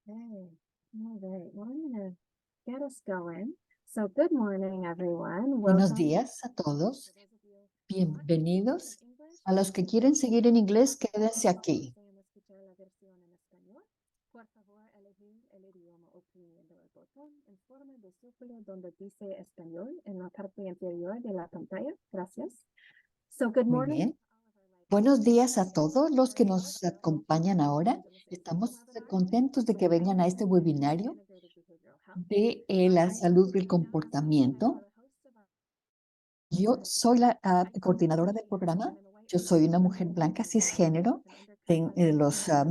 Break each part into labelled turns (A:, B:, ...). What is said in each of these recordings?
A: Okay. All right. Well, I'm going to get us going. So, good morning, everyone.
B: Buenos
A: Welcome.
B: días a todos.
A: For those of you watching or listening in
B: Bienvenidos.
A: English,
B: A los que
A: por
B: quieren
A: favor,
B: seguir en inglés,
A: si
B: quédense aquí.
A: desean escuchar la versión en español, por favor, elegir el idioma oprimiendo el botón en forma de círculo donde dice español en la parte inferior de la pantalla. Gracias. So, good
B: Muy
A: morning
B: bien.
A: to all of our live
B: Buenos
A: audience.
B: días a todos los que
A: Very
B: nos
A: welcome.
B: acompañan ahora.
A: Bienvenidos a este
B: Estamos
A: webinar
B: contentos de
A: with
B: que
A: the
B: vengan a
A: Clinical
B: este
A: Director of
B: webinario
A: Integrated Behavioral Health.
B: de
A: I
B: la
A: am
B: salud del
A: Dana Haskell, and I'm one
B: comportamiento.
A: of the hosts of our
B: Yo
A: Clinical
B: soy la
A: Director. I'm from
B: coordinadora del
A: California.
B: programa.
A: I'm in a white
B: Yo
A: room
B: soy una
A: with
B: mujer
A: my
B: blanca
A: amazing colleagues
B: cisgénero.
A: in under 10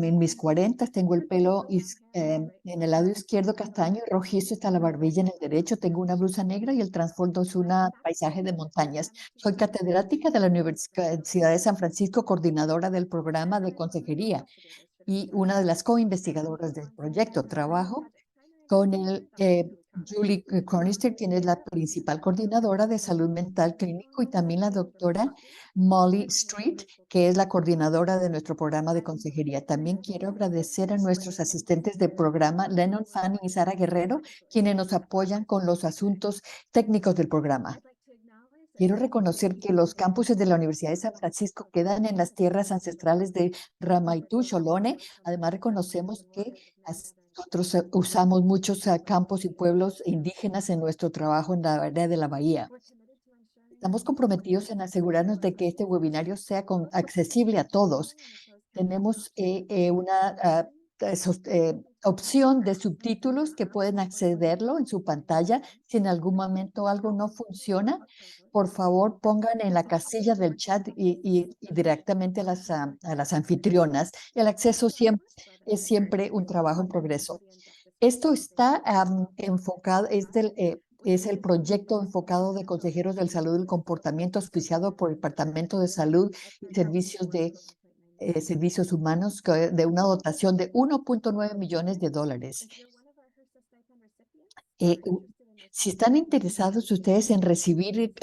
B: En mis
A: countries.
B: 40 tengo el
A: Everything
B: pelo
A: going on here on the right
B: en
A: side
B: el lado
A: is
B: izquierdo
A: from
B: castaño y rojizo está la
A: my work
B: barbilla en
A: with
B: el derecho. Tengo una blusa negra y el trasfondo es un
A: my
B: paisaje de
A: faculty.
B: montañas.
A: I'm a
B: Soy
A: senior associate
B: catedrática de la
A: professor of
B: Universidad de San
A: psychology,
B: Francisco, coordinadora del programa
A: and
B: de
A: I'm one of the
B: consejería
A: co-investigators for this
B: y una de
A: project.
B: las
A: I'm
B: co-investigadoras
A: Julie
B: del
A: Cronstedt,
B: proyecto.
A: and I'm the
B: Trabajo
A: project primary
B: con
A: investigator. Dr. Julie Cronstedt
B: Julie
A: is the
B: Cronister, quien es la
A: co-investigator,
B: principal
A: and Dr.
B: coordinadora de salud
A: Molly
B: mental
A: Street
B: clínico, y
A: also
B: también la
A: is the
B: doctora
A: co-PI
B: Molly
A: on here,
B: Street,
A: who's
B: que es la
A: focusing
B: coordinadora de nuestro programa de
A: I'm
B: consejería.
A: very
B: También quiero
A: happy to
B: agradecer a
A: have
B: nuestros
A: Lennon and
B: asistentes de
A: Fanny
B: programa, Lennon,
A: join
B: Fanny y
A: us
B: Sara Guerrero,
A: virtually.
B: quienes nos apoyan con los asuntos técnicos del programa.
A: I'd like to acknowledge that
B: Quiero
A: this
B: reconocer que los
A: is
B: campuses de la
A: the
B: Universidad de San
A: home
B: Francisco
A: of
B: quedan en las
A: Indigenous
B: tierras
A: peoples
B: ancestrales de
A: and for
B: Ramaytush,
A: those of you
B: Ohlone.
A: that are from
B: Además,
A: ancestral
B: reconocemos que
A: waters of many other
B: nosotros
A: nations
B: usamos muchos
A: across the
B: campos y
A: Pacific
B: pueblos
A: Coast.
B: indígenas en nuestro trabajo en la área de la bahía.
A: We're committed to ensuring that
B: Estamos
A: this
B: comprometidos
A: webinar
B: en
A: is
B: asegurarnos de que este
A: accessible
B: webinario sea
A: to most
B: accesible a todos.
A: only in the closed captioning
B: Tenemos una
A: function.
B: opción de
A: And if you
B: subtítulos que
A: cannot
B: pueden
A: or for any
B: accederlo en su
A: technical
B: pantalla.
A: reason,
B: Si en algún
A: please use
B: momento
A: the
B: algo
A: chat
B: no
A: feature in
B: funciona,
A: October
B: por favor pongan en la
A: to help
B: casilla del chat y directamente a las anfitrionas. El
A: This
B: acceso
A: is our
B: siempre
A: first
B: es
A: webinar
B: siempre un trabajo en
A: on
B: progreso.
A: equity and justice for
B: Esto
A: conscious
B: está
A: behavioral health.
B: enfocado,
A: We're
B: es el
A: pleased to
B: proyecto
A: welcome
B: enfocado de consejeros del salud del comportamiento auspiciado por el Departamento de Salud
A: a
B: y
A: fund raising
B: Servicios
A: of
B: de
A: 1.9 million.
B: Servicios Humanos de una dotación de 1.9 millones de dólares.
A: If you're one of our HRSA stipend recipients or
B: Eh, u-
A: interested in
B: si
A: receiving
B: están
A: stipends from
B: interesados
A: HRSA,
B: ustedes en recibir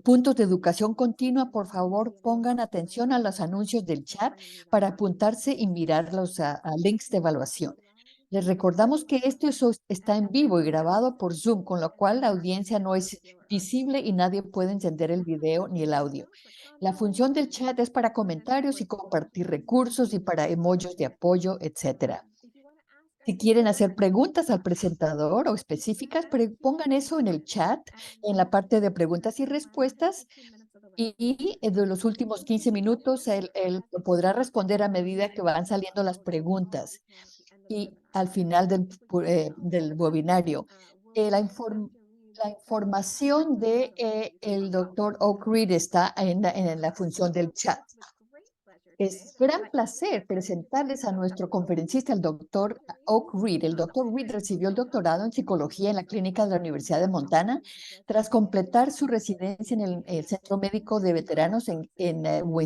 B: puntos de educación continua, por favor
A: see a link
B: pongan
A: to
B: atención a
A: register
B: los anuncios del
A: and
B: chat
A: join the meeting
B: para
A: live.
B: apuntarse y mirar los links de evaluación.
A: We're live
B: Les
A: on
B: recordamos que
A: Zoom
B: está
A: at
B: en vivo y grabado por Zoom, con lo cual la
A: 11:30
B: audiencia no es
A: video or audio.
B: visible y nadie puede encender el
A: The chat
B: video ni
A: function
B: el
A: is
B: audio.
A: reserved for
B: La
A: comments,
B: función del chat es para
A: comments that
B: comentarios
A: were
B: y compartir
A: addressed in the
B: recursos y para
A: presentation.
B: emojis de apoyo, etcétera.
A: If you want to ask our
B: Si quieren
A: presenter
B: hacer preguntas al
A: questions,
B: presentador o
A: we have
B: específicas,
A: a
B: pongan
A: Q&A
B: eso en el
A: feature
B: chat,
A: at the
B: en
A: end
B: la parte de
A: of the
B: preguntas y
A: last
B: respuestas,
A: 15 minutes of the webinar.
B: y de los últimos
A: We'll take
B: 15
A: your
B: minutos
A: questions
B: él
A: as they come
B: podrá
A: in,
B: responder a
A: and
B: medida
A: we'll
B: que
A: read
B: van
A: them
B: saliendo las
A: out all that
B: preguntas.
A: we can at the end of the
B: Y
A: webinar.
B: al final
A: If we can't cover
B: del
A: them all,
B: webinario,
A: we'll
B: la
A: have to read
B: la
A: them out
B: información de
A: loud for you to
B: el
A: hear.
B: doctor Oak Reed está en la función
A: So
B: del
A: it is
B: chat.
A: with great pleasure today
B: Es
A: that
B: gran
A: I'm
B: placer
A: introducing
B: presentarles a nuestro conferencista, el
A: Dr.
B: doctor
A: Oak Reed.
B: Oak Reed. El doctor Reed recibió el doctorado en psicología en la clínica de la Universidad de Montana
A: He has
B: tras
A: residence
B: completar su
A: in
B: residencia en el Centro
A: pediatrics
B: Médico de Veteranos en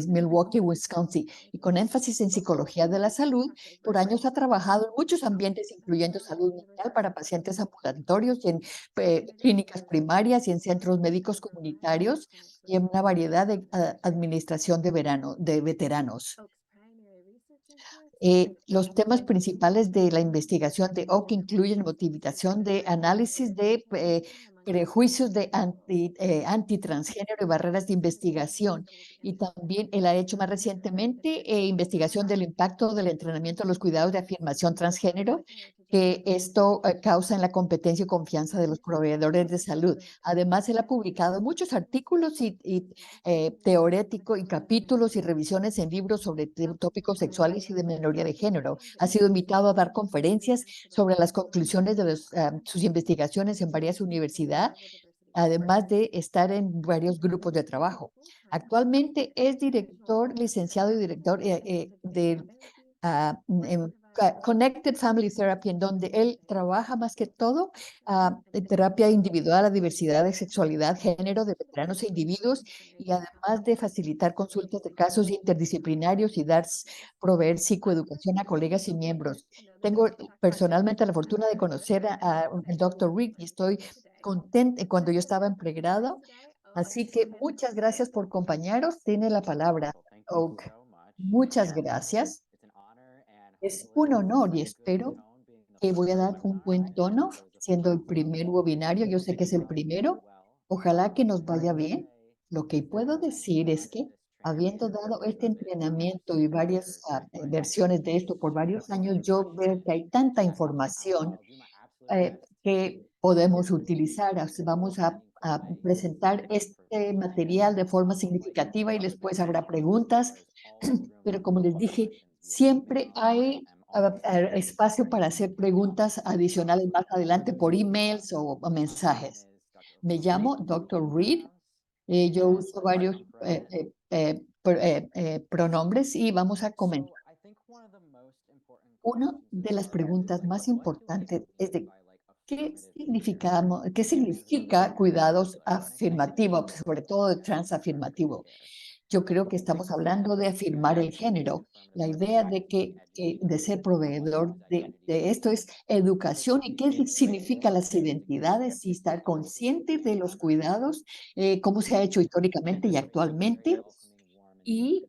B: Milwaukee, Wisconsin, y con énfasis en psicología de la salud.
A: across
B: Por años ha trabajado en muchos ambientes, incluyendo
A: Montana
B: salud mental
A: University
B: para pacientes ambulatorios y en
A: Community
B: clínicas primarias y en centros médicos
A: for a variety of
B: comunitarios y
A: clinical
B: en una variedad de
A: roles.
B: administración de veteranos.
A: Oak's primary research interests
B: Los temas principales de la investigación de Oak incluyen motivación de análisis de
A: discrimination among
B: prejuicios de
A: individuals.
B: antitransgénero y barreras de
A: Some of the
B: investigación.
A: topics that we'll be
B: Y
A: discussing
B: también él ha hecho más
A: include
B: recientemente investigación del impacto del entrenamiento a los cuidados de afirmación transgénero
A: heritage
B: que
A: education,
B: esto causa en la competencia y confianza de los proveedores de salud. Además, él ha publicado muchos artículos teoréticos y capítulos y revisiones en libros sobre tópicos sexuales y de minoría de género. Ha sido invitado a dar conferencias sobre las conclusiones de sus investigaciones en varias universidades, además de estar en varios grupos de trabajo. Actualmente es director, licenciado y director de Connected Family Therapy, en donde él trabaja más que todo en terapia individual a diversidad de sexualidad, género de veteranos e individuos, y además de facilitar consultas de casos interdisciplinarios y proveer psicoeducación a colegas y miembros. Tengo personalmente la fortuna de conocer al Dr. Rick y estoy contenta cuando yo estaba en pregrado. Así que muchas gracias por acompañarnos. Tiene la palabra,
C: Well, thank you
B: Oak.
C: so much.
B: Muchas
C: And
B: gracias.
C: it's an honor, and
B: Es
C: hopefully
B: un
C: this is
B: honor y
C: a good
B: espero
C: tone being the
B: que voy a dar un buen tono, siendo el primer webinario. Yo sé que es el primero. Ojalá que nos vaya bien. Lo que puedo decir es que, habiendo dado este entrenamiento y varias versiones de esto por varios años, yo veo que hay tanta información que podemos utilizar. Vamos a presentar este material de forma significativa y después habrá preguntas, pero como les dije, siempre hay espacio para hacer preguntas adicionales más adelante por emails o mensajes. Me llamo Dr. Reed. Yo uso varios pronombres y vamos a comenzar. Una de las preguntas más importantes es de qué significa cuidados afirmativos, sobre todo de transafirmativo. Yo creo que estamos hablando de afirmar el género. La idea de ser proveedor de esto es educación y qué significa las identidades y estar conscientes de los cuidados, cómo se ha hecho históricamente y actualmente, y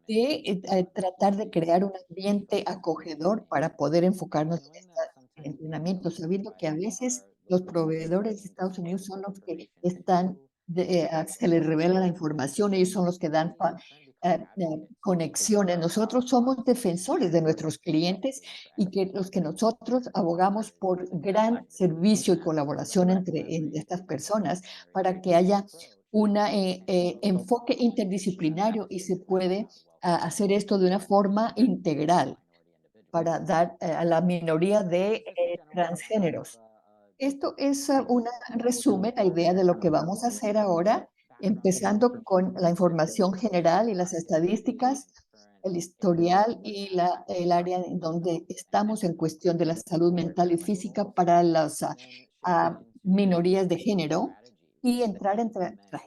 B: de tratar de crear un ambiente acogedor para poder enfocarnos en este entrenamiento, sabiendo que a veces los proveedores de Estados Unidos son los que están, se les revela la información, ellos son los que dan conexiones. Nosotros somos defensores de nuestros clientes y que los que nosotros abogamos por gran servicio y colaboración entre estas personas para que haya un enfoque interdisciplinario y se puede hacer esto de una forma integral para dar a la minoría de transgéneros. Esto es un resumen, la idea de lo que vamos a hacer ahora, empezando con la información general y las estadísticas, el historial y el área en donde estamos en cuestión de la salud mental y física para las minorías de género y entrar en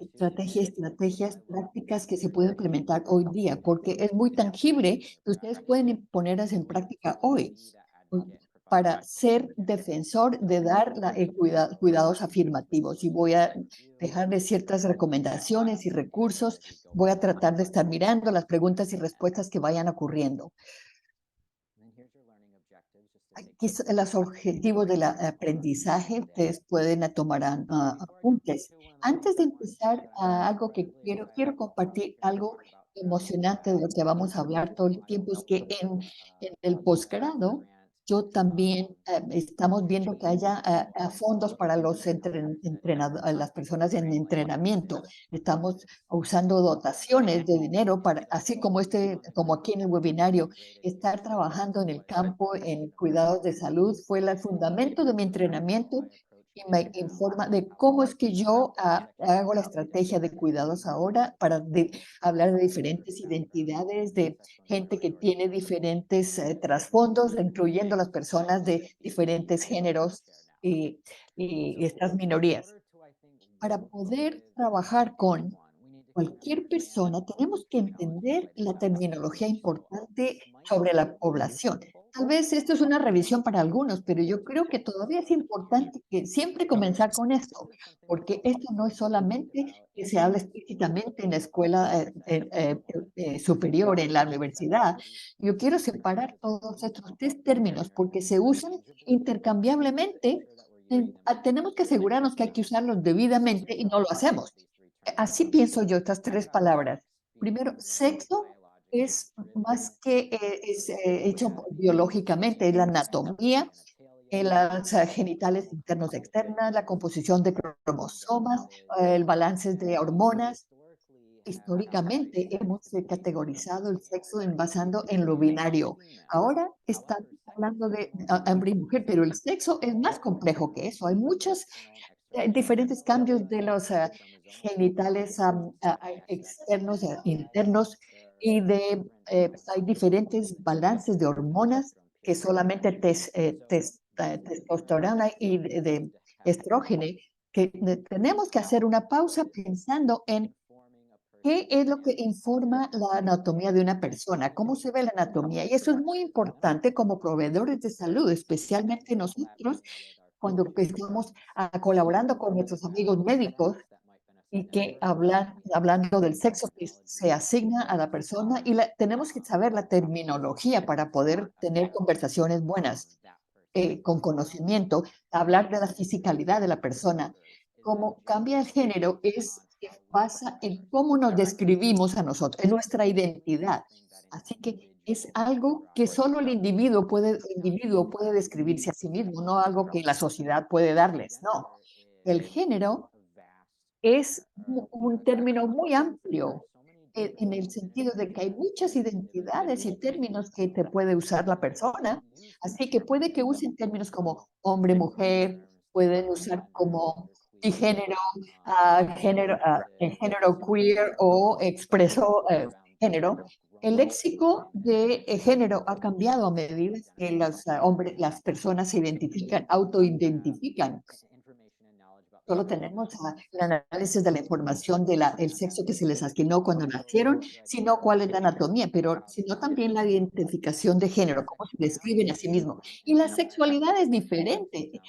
B: estrategias prácticas que se pueden implementar hoy día, porque es muy tangible que ustedes pueden ponerlas en práctica hoy para ser defensor de dar cuidados afirmativos. Y voy a dejarles ciertas recomendaciones y recursos. Voy a tratar de estar mirando las preguntas y respuestas que vayan ocurriendo. Aquí son los objetivos del aprendizaje. Ustedes pueden tomar apuntes. Antes de empezar, algo que quiero compartir algo emocionante de lo que vamos a hablar todo el tiempo, es que en el posgrado, yo también estamos viendo que haya fondos para los las personas en entrenamiento. Estamos usando dotaciones de dinero para, así como aquí en el webinario, estar trabajando en el campo, en cuidados de salud, fue el fundamento de mi entrenamiento y me informa de cómo es que yo hago la estrategia de cuidados ahora para hablar de diferentes identidades, de gente que tiene diferentes trasfondos, incluyendo las personas de diferentes géneros y estas minorías. Para poder trabajar con cualquier persona, tenemos que entender la terminología importante sobre la población. Tal vez esto es una revisión para algunos, pero yo creo que todavía es importante que siempre comenzar con esto, porque esto no es solamente que se habla explícitamente en la escuela superior, en la universidad. Yo quiero separar todos estos tres términos porque se usan intercambiablemente. Tenemos que asegurarnos que hay que usarlos debidamente y no lo hacemos. Así pienso yo estas tres palabras. Primero, sexo es más que hecho biológicamente, es la anatomía, las genitales internos externas, la composición de cromosomas, el balance de hormonas. Históricamente hemos categorizado el sexo basando en lo binario. Ahora están hablando de hombre y mujer, pero el sexo es más complejo que eso. Hay muchos diferentes cambios de los genitales externos e internos y hay diferentes balances de hormonas que solamente testosterona y de estrógeno, que tenemos que hacer una pausa pensando en qué es lo que informa la anatomía de una persona, cómo se ve la anatomía. Y eso es muy importante como proveedores de salud, especialmente nosotros cuando estamos colaborando con nuestros amigos médicos y que hablando del sexo que se asigna a la persona y tenemos que saber la terminología para poder tener conversaciones buenas. con conocimiento, hablar de la fisicalidad de la persona. Cómo cambia el género se basa en cómo nos describimos a nosotros, en nuestra identidad. Así que es algo que solo el individuo puede describirse a sí mismo, no algo que la sociedad puede darles, no. El género es un término muy amplio en el sentido de que hay muchas identidades y términos que te puede usar la persona. Así que puede que usen términos como hombre, mujer, pueden usar como género, género queer o expreso género. El léxico de género ha cambiado a medida que las personas se identifican, autoidentifican. Solo tenemos el análisis de la información del sexo que se les asignó cuando nacieron, sino cuál es la anatomía, pero sino también la identificación de género, cómo se describen a sí mismos. Y la sexualidad es diferente.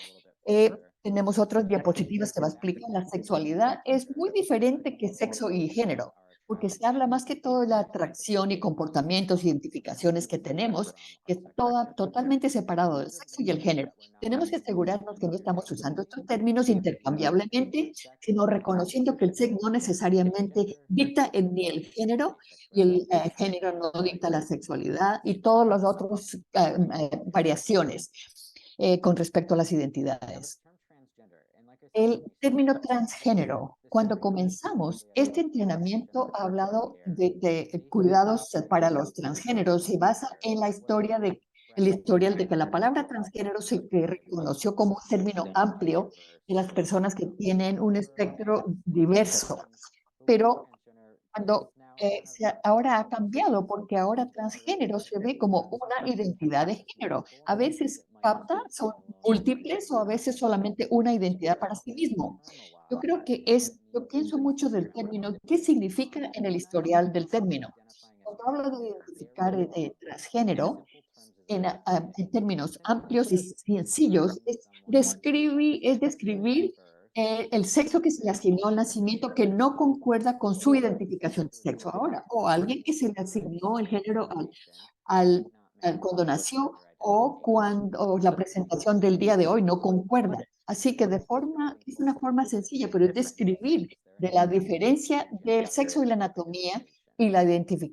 B: Tenemos otras diapositivas que va a explicar. La sexualidad es muy diferente que sexo y género, porque se habla más que todo de la atracción y comportamientos, identificaciones que tenemos, que es totalmente separado del sexo y el género. Tenemos que asegurarnos que no estamos usando estos términos intercambiablemente, sino reconociendo que el sexo no necesariamente dicta ni el género y el género no dicta la sexualidad y todas las otras variaciones con respecto a las identidades. El término transgénero, cuando comenzamos, este entrenamiento ha hablado de cuidados para los transgéneros, se basa en el historial de que la palabra transgénero se reconoció como un término amplio de las personas que tienen un espectro diverso, pero cuando ahora ha cambiado porque ahora transgénero se ve como una identidad de género. A veces son múltiples o a veces solamente una identidad para sí mismo. Yo pienso mucho del término, ¿qué significa en el historial del término? Cuando hablo de identificar transgénero, en términos amplios y sencillos, es describir el sexo que se le asignó al nacimiento que no concuerda con su identificación de sexo ahora, o alguien que se le asignó el género al, cuando nació o la presentación del día de hoy no concuerda. Así que es una forma sencilla, pero es describir de la diferencia del sexo y la anatomía y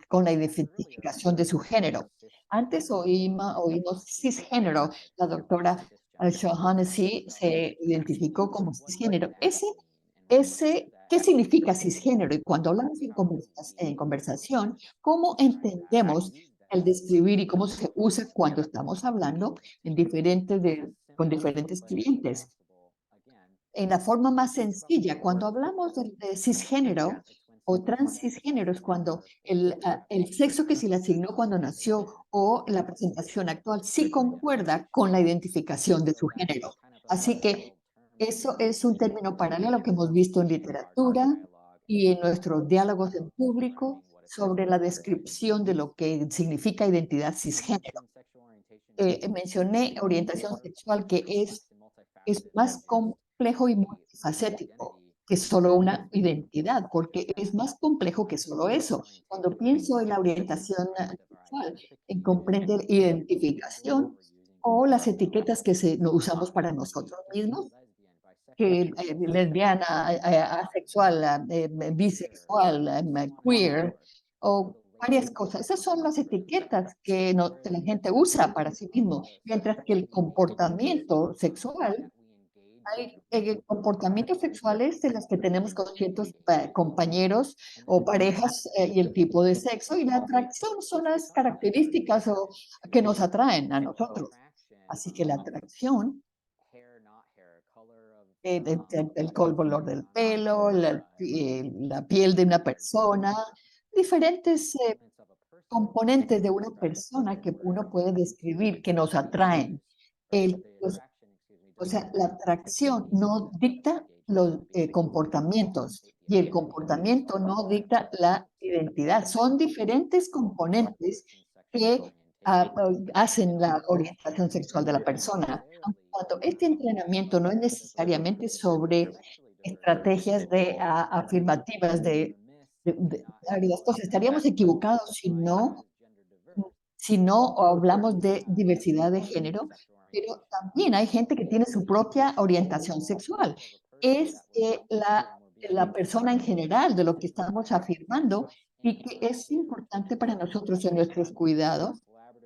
B: con la identificación de su género. Antes oímos cisgénero. La doctora Shaughnessy se identificó como cisgénero. ¿Qué significa cisgénero? Y cuando hablamos en conversación, ¿cómo entendemos el describir y cómo se usa cuando estamos hablando con diferentes clientes? En la forma más sencilla, cuando hablamos de cisgénero o transcisgénero, es cuando el sexo que se le asignó cuando nació o la presentación actual sí concuerda con la identificación de su género. Así que eso es un término paralelo que hemos visto en literatura y en nuestros diálogos en público sobre la descripción de lo que significa identidad cisgénero. Mencioné orientación sexual, que es más complejo y multifacético que solo una identidad, porque es más complejo que solo eso. Cuando pienso en la orientación sexual, en comprender identificación o las etiquetas que usamos para nosotros mismos, que lesbiana, asexual, bisexual, queer, o varias cosas. Esas son las etiquetas que la gente usa para sí mismo, mientras que el comportamiento sexual, hay comportamientos sexuales de los que tenemos con ciertos compañeros o parejas y el tipo de sexo, y la atracción son las características que nos atraen a nosotros. Así que la atracción el color del pelo, la piel de una persona, diferentes componentes de una persona que uno puede describir que nos atraen. O sea, la atracción no dicta los comportamientos y el comportamiento no dicta la identidad. Son diferentes componentes que hacen la orientación sexual de la persona. Cuando este entrenamiento no es necesariamente sobre estrategias afirmativas de varias cosas, estaríamos equivocados si no hablamos de diversidad de género, pero también hay gente que tiene su propia orientación sexual. Es la persona en general de lo que estamos afirmando y que es importante para nosotros en nuestros cuidados.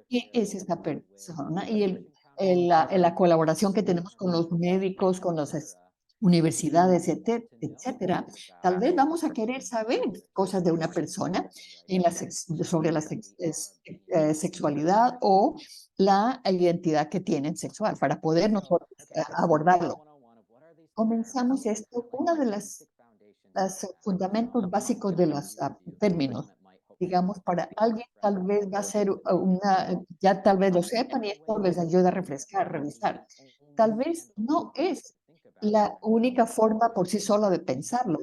B: ¿Qué es esta persona? Y la colaboración que tenemos con los médicos, con las universidades, etcétera. Tal vez vamos a querer saber cosas de una persona sobre la sexualidad o la identidad que tienen sexual para poder nosotros abordarlo. Comenzamos esto, uno de los fundamentos básicos de los términos. Digamos, para alguien tal vez va a ser ya tal vez lo sepan y esto les ayuda a refrescar, revisar. Tal vez no es la única forma por sí sola de pensarlo,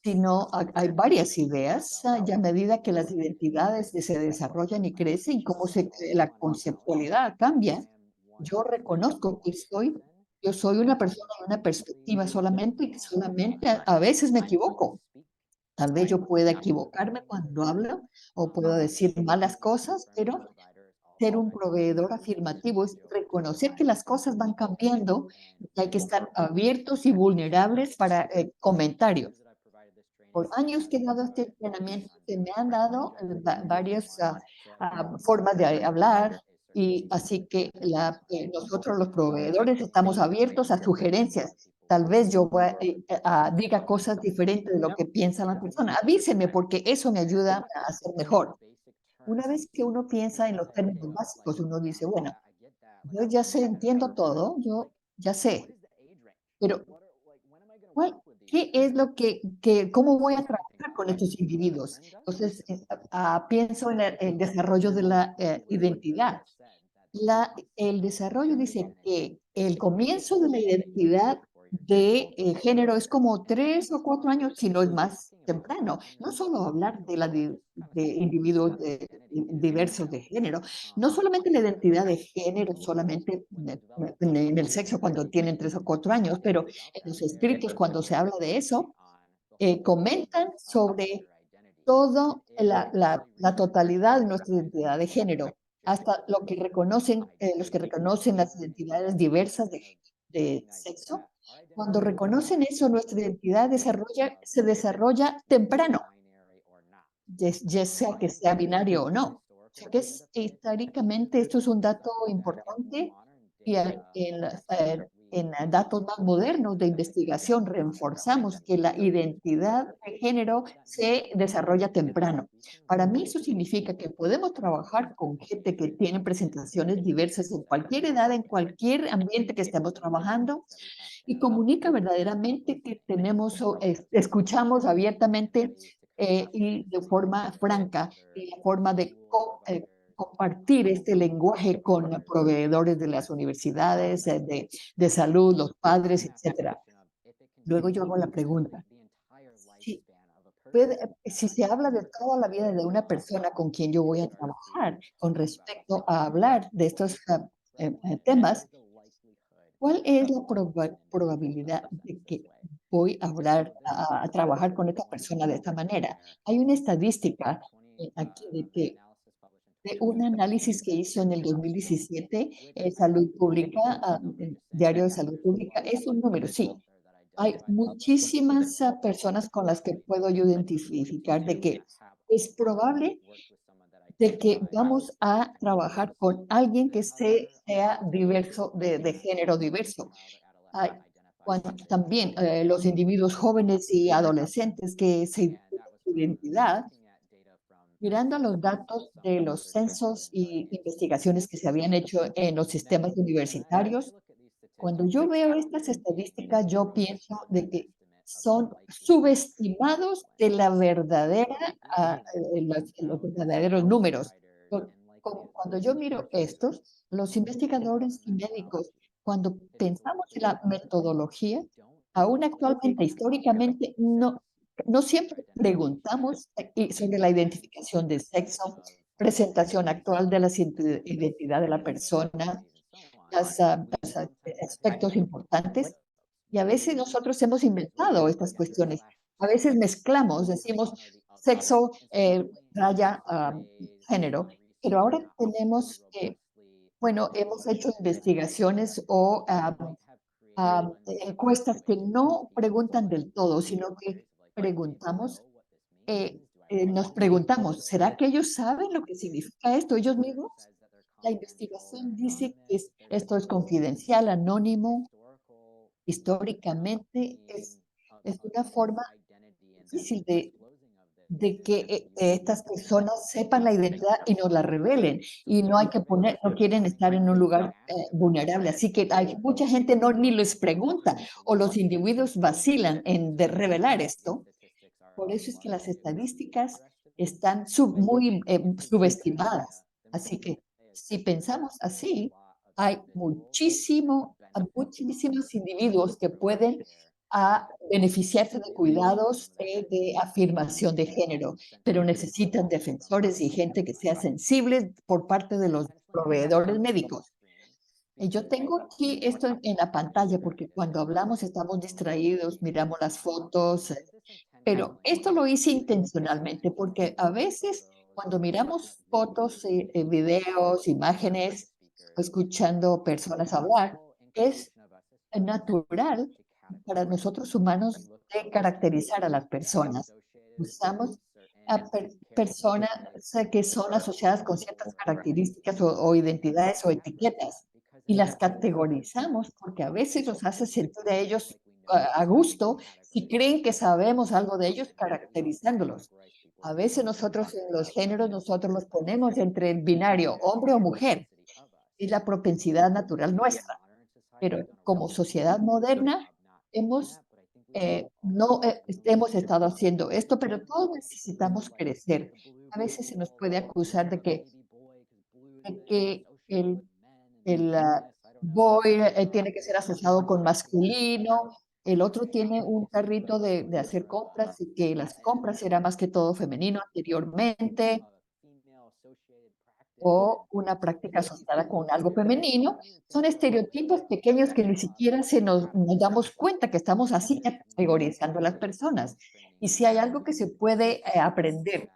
B: sino hay varias ideas y a medida que las identidades se desarrollan y crecen, cómo la conceptualidad cambia. Yo reconozco que yo soy una persona de una perspectiva solamente y que solamente a veces me equivoco. Tal vez yo pueda equivocarme cuando hablo o puedo decir malas cosas, pero ser un proveedor afirmativo es reconocer que las cosas van cambiando y que hay que estar abiertos y vulnerables para comentarios. Por años que he dado este entrenamiento, se me han dado varias formas de hablar y así que nosotros los proveedores estamos abiertos a sugerencias. Tal vez yo diga cosas diferentes de lo que piensa la persona. Avíseme porque eso me ayuda a ser mejor. Una vez que uno piensa en los términos básicos, uno dice, bueno, yo ya sé, entiendo todo, yo ya sé, pero ¿qué es lo cómo voy a trabajar con estos individuos? Entonces, pienso en el desarrollo de la identidad. El desarrollo dice que el comienzo de la identidad de género es como 3 o 4 años, si no es más temprano. No solo hablar de individuos diversos de género, no solamente la identidad de género, solamente en el sexo cuando tienen 3 o 4 años, pero en los escritos cuando se habla de eso, comentan sobre todo la totalidad de nuestra identidad de género, hasta lo que reconocen, los que reconocen las identidades diversas de sexo. Cuando reconocen eso, nuestra identidad se desarrolla temprano, ya sea que sea binario o no. O sea que históricamente esto es un dato importante y en datos más modernos de investigación reforzamos que la identidad de género se desarrolla temprano. Para mí eso significa que podemos trabajar con gente que tiene presentaciones diversas en cualquier edad, en cualquier ambiente que estemos trabajando y comunica verdaderamente que escuchamos abiertamente y de forma franca, y la forma de compartir este lenguaje con proveedores de las universidades, de salud, los padres, etcétera. Luego yo hago la pregunta, si, si se habla de toda la vida de una persona con quien yo voy a trabajar con respecto a hablar de estos temas, ¿cuál es la probabilidad de que voy a hablar, a trabajar con esta persona de esta manera? Hay una estadística aquí de un análisis que hizo en el 2017, Salud Pública, el Diario de Salud Pública, es un número, sí. Hay muchísimas personas con las que puedo yo identificar de que es probable de que vamos a trabajar con alguien que sea diverso, de género diverso. Hay también los individuos jóvenes y adolescentes que se su identidad, mirando los datos de los censos y investigaciones que se habían hecho en los sistemas universitarios, cuando yo veo estas estadísticas, yo pienso de que son subestimados de la verdadera, los verdaderos números. Cuando yo miro estos, los investigadores y médicos, cuando pensamos en la metodología, aún actualmente, históricamente, no siempre preguntamos sobre la identificación de sexo, presentación actual de la identidad de la persona, los aspectos importantes. Y a veces nosotros hemos inventado estas cuestiones. A veces mezclamos, decimos sexo, raya, género, pero ahora tenemos Bueno, hemos hecho investigaciones o encuestas que no preguntan del todo, sino que preguntamos, nos preguntamos, ¿será que ellos saben lo que significa esto ellos mismos? La investigación dice que esto es confidencial, anónimo, históricamente es una forma difícil de que estas personas sepan la identidad y nos la revelen. Y no hay que poner, no quieren estar en un lugar vulnerable. Así que hay mucha gente ni les pregunta o los individuos vacilan en de revelar esto. Por eso es que las estadísticas están muy subestimadas. Así que si pensamos así, hay muchísimos individuos que pueden beneficiarse de cuidados de afirmación de género, pero necesitan defensores y gente que sea sensible por parte de los proveedores médicos. Y yo tengo aquí esto en la pantalla porque cuando hablamos estamos distraídos, miramos las fotos, pero esto lo hice intencionalmente porque a veces cuando miramos fotos, videos, imágenes, escuchando personas hablar, es natural para nosotros humanos de caracterizar a las personas. Usamos a personas que son asociadas con ciertas características o identidades o etiquetas y las categorizamos porque a veces los hace sentir a ellos a gusto si creen que sabemos algo de ellos caracterizándolos. A veces nosotros en los géneros, nosotros los ponemos entre el binario hombre o mujer. Es la propensidad natural nuestra. Pero como sociedad moderna no hemos estado haciendo esto, pero todos necesitamos crecer. A veces se nos puede acusar de que el boy tiene que ser asociado con masculino, el otro tiene un carrito de hacer compras y que las compras era más que todo femenino anteriormente, o una práctica asociada con algo femenino, son estereotipos pequeños que ni siquiera nos damos cuenta que estamos así categorizando a las personas. Y si hay algo que se puede aprender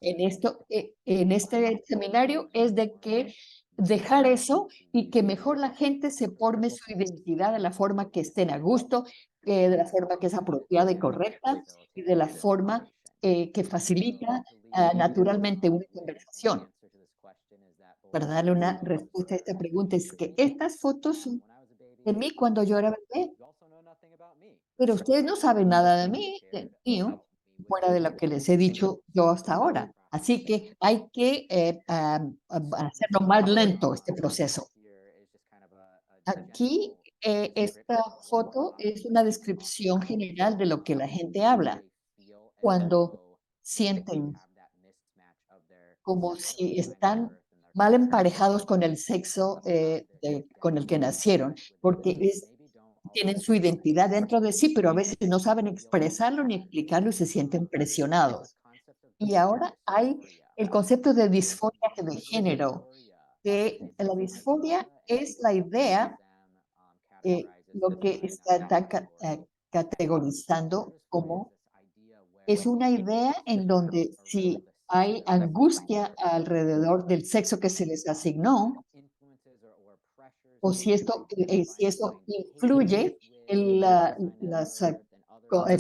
B: en este seminario es de que dejar eso y que mejor la gente se forme su identidad de la forma que estén a gusto, de la forma que es apropiada y correcta y de la forma que facilita naturalmente una conversación. Para darle una respuesta a esta pregunta, es que estas fotos son de mí cuando yo era bebé, pero ustedes no saben nada de mí, mío, fuera de lo que les he dicho yo hasta ahora. Así que hay que hacerlo más lento este proceso. Aquí, esta foto es una descripción general de lo que la gente habla cuando sienten como si están mal emparejados con el sexo con el que nacieron, porque tienen su identidad dentro de sí, pero a veces no saben expresarlo ni explicarlo y se sienten presionados. Y ahora hay el concepto de disforia de género, que la disforia es la idea, lo que está categorizando como es una idea en donde si hay angustia alrededor del sexo que se les asignó, o si eso influye en las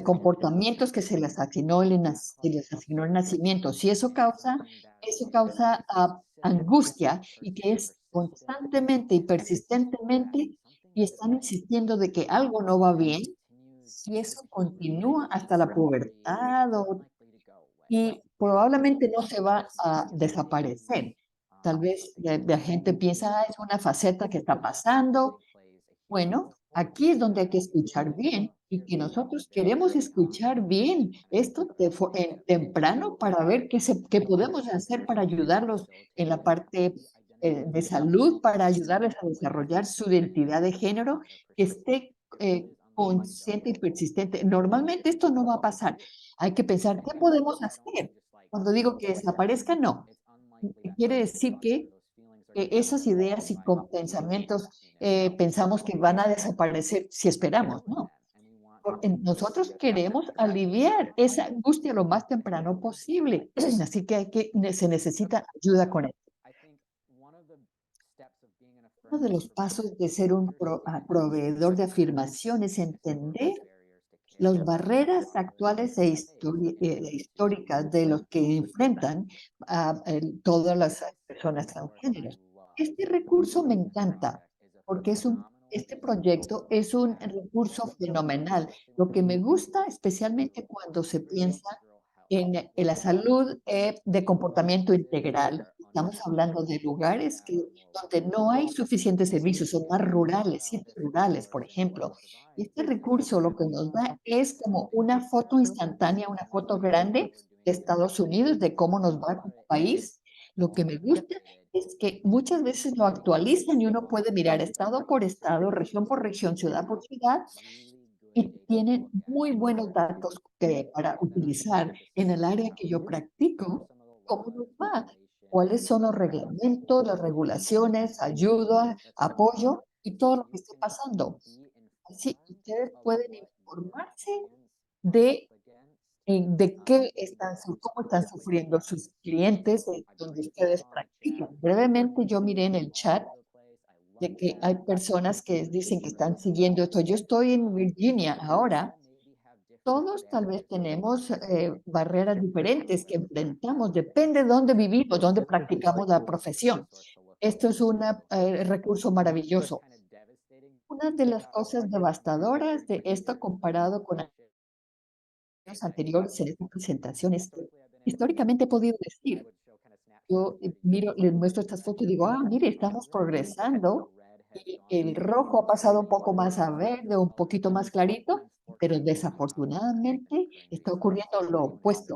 B: comportamientos que se les asignó el nacimiento. Si eso causa angustia y que es constantemente y persistentemente y están insistiendo de que algo no va bien, si eso continúa hasta la pubertad y probablemente no se va a desaparecer. Tal vez la gente piensa, es una faceta que está pasando. Bueno, aquí es donde hay que escuchar bien y que nosotros queremos escuchar bien esto temprano para ver qué podemos hacer para ayudarlos en la parte de salud, para ayudarles a desarrollar su identidad de género, que esté consciente y persistente. Normalmente esto no va a pasar. Hay que pensar, ¿qué podemos hacer? Cuando digo que desaparezca, no. Quiere decir que esas ideas y pensamientos pensamos que van a desaparecer si esperamos, ¿no? Porque nosotros queremos aliviar esa angustia lo más temprano posible. Así que se necesita ayuda con eso. uno de los pasos de ser un proveedor de afirmación es entender las barreras actuales históricas de los que enfrentan a todas las personas transgéneros. Este recurso me encanta porque este proyecto es un recurso fenomenal. Lo que me gusta especialmente cuando se piensa en la salud de comportamiento integral. Estamos hablando de lugares donde no hay suficientes servicios, son más rurales, sitios rurales, por ejemplo. Y este recurso lo que nos da es como una foto instantánea, una foto grande de Estados Unidos, de cómo nos va como país. Lo que me gusta es que muchas veces lo actualizan y uno puede mirar estado por estado, región por región, ciudad por ciudad, y tienen muy buenos datos para utilizar en el área que yo practico. ¿Cómo nos va? ¿Cuáles son los reglamentos, las regulaciones, ayuda, apoyo y todo lo que esté pasando? Así ustedes pueden informarse de, de qué cómo están sufriendo sus clientes donde ustedes practican. Brevemente, yo miré en el chat de que hay personas que dicen que están siguiendo esto. Yo estoy en Virginia ahora. Todos tal vez tenemos barreras diferentes que enfrentamos. Depende de dónde vivimos, dónde practicamos la profesión. Esto es un recurso maravilloso. Una de las cosas devastadoras de esto comparado con años anteriores en esta presentación es que históricamente he podido decir, yo miro, les muestro estas fotos y digo, mire, estamos progresando y el rojo ha pasado un poco más a verde, un poquito más clarito, pero desafortunadamente está ocurriendo lo opuesto.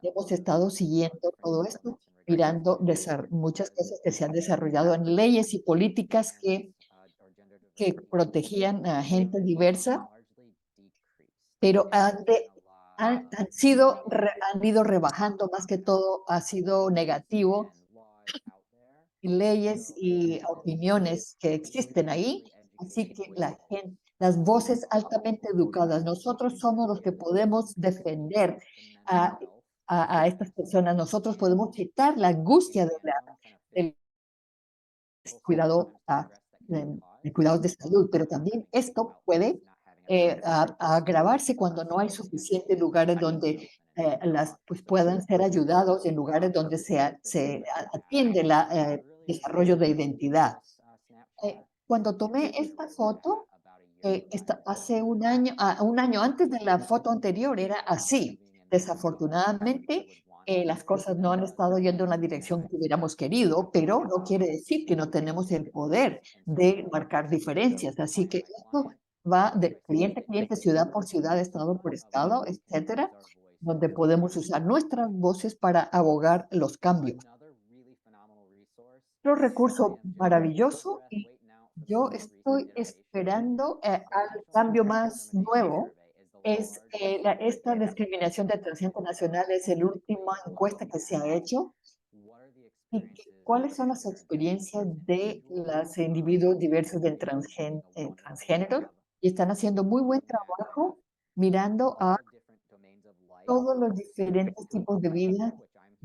B: Hemos estado siguiendo todo esto, mirando muchas cosas que se han desarrollado en leyes y políticas que protegían a gente diversa, pero han ido rebajando, más que todo ha sido negativo, leyes y opiniones que existen ahí. Así que las voces altamente educadas, nosotros somos los que podemos defender a, a estas personas. Nosotros podemos quitar la angustia del cuidado, de cuidados de salud, pero también esto puede agravarse cuando no hay suficientes lugares donde pues puedan ser ayudados, en lugares donde se atiende el desarrollo de identidad. Cuando tomé esta foto, hace un año antes de la foto anterior, era así. Desafortunadamente, las cosas no han estado yendo en la dirección que hubiéramos querido, pero no quiere decir que no tenemos el poder de marcar diferencias. Así que esto va de cliente a cliente, ciudad por ciudad, estado por estado, etcétera, donde podemos usar nuestras voces para abogar los cambios. Otro recurso maravilloso, y yo estoy esperando al cambio más nuevo, es esta discriminación de atención nacional, es la última encuesta que se ha hecho. ¿Y cuáles son las experiencias de los individuos diversos del transgénero? Y están haciendo muy buen trabajo mirando a todos los diferentes tipos de vida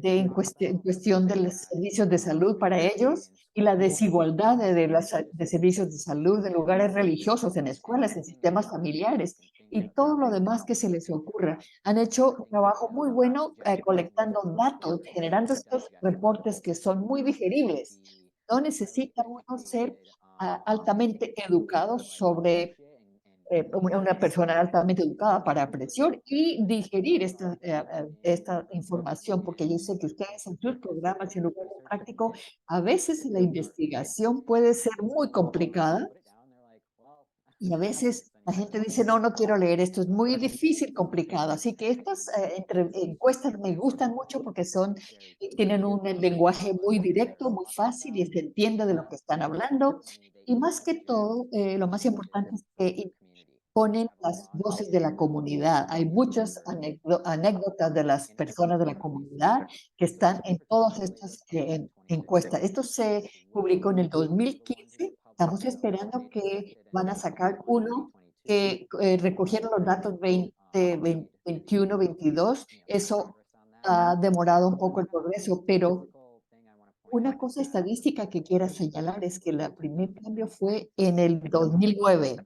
B: en cuestión de los servicios de salud para ellos y la desigualdad de servicios de salud, de lugares religiosos, en escuelas, en sistemas familiares y todo lo demás que se les ocurra. Han hecho un trabajo muy bueno colectando datos, generando estos reportes que son muy digeribles. No necesita uno ser altamente educado sobre una persona altamente educada para apreciar y digerir esta información, porque yo sé que ustedes en sus programas y en lugar práctico, a veces la investigación puede ser muy complicada y a veces la gente dice, no, no quiero leer esto, es muy difícil, complicado. Así que estas encuestas me gustan mucho porque tienen un lenguaje muy directo, muy fácil y se entiende de lo que están hablando. Y más que todo, lo más importante es que ponen las voces de la comunidad. Hay muchas anécdotas de las personas de la comunidad que están en todas estas encuestas. Esto se publicó en el 2015. Estamos esperando que van a sacar uno que recogieron los datos 2021, 22. Eso ha demorado un poco el progreso, pero Una cosa estadística que quiera señalar es que el primer cambio fue en el 2009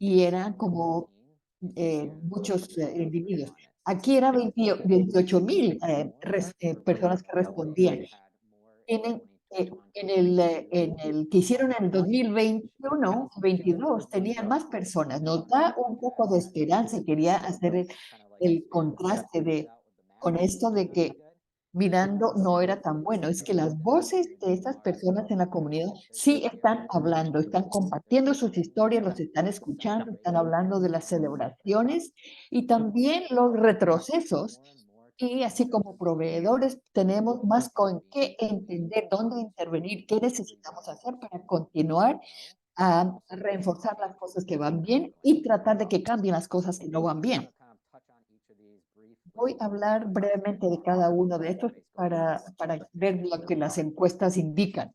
B: y eran como muchos individuos. Aquí era 28,000 personas que respondían. Tienen, en el que hicieron en el 2021, 22, tenían más personas. Nos da un poco de esperanza. Quería hacer el contraste con esto de que mirando no era tan bueno. Es que las voces de estas personas en la comunidad sí están hablando, están compartiendo sus historias, los están escuchando, están hablando de las celebraciones y también los retrocesos. Y así como proveedores tenemos más con qué entender, dónde intervenir, qué necesitamos hacer para continuar a reforzar las cosas que van bien y tratar de que cambien las cosas que no van bien. Voy a hablar brevemente de cada uno de estos para ver lo que las encuestas indican.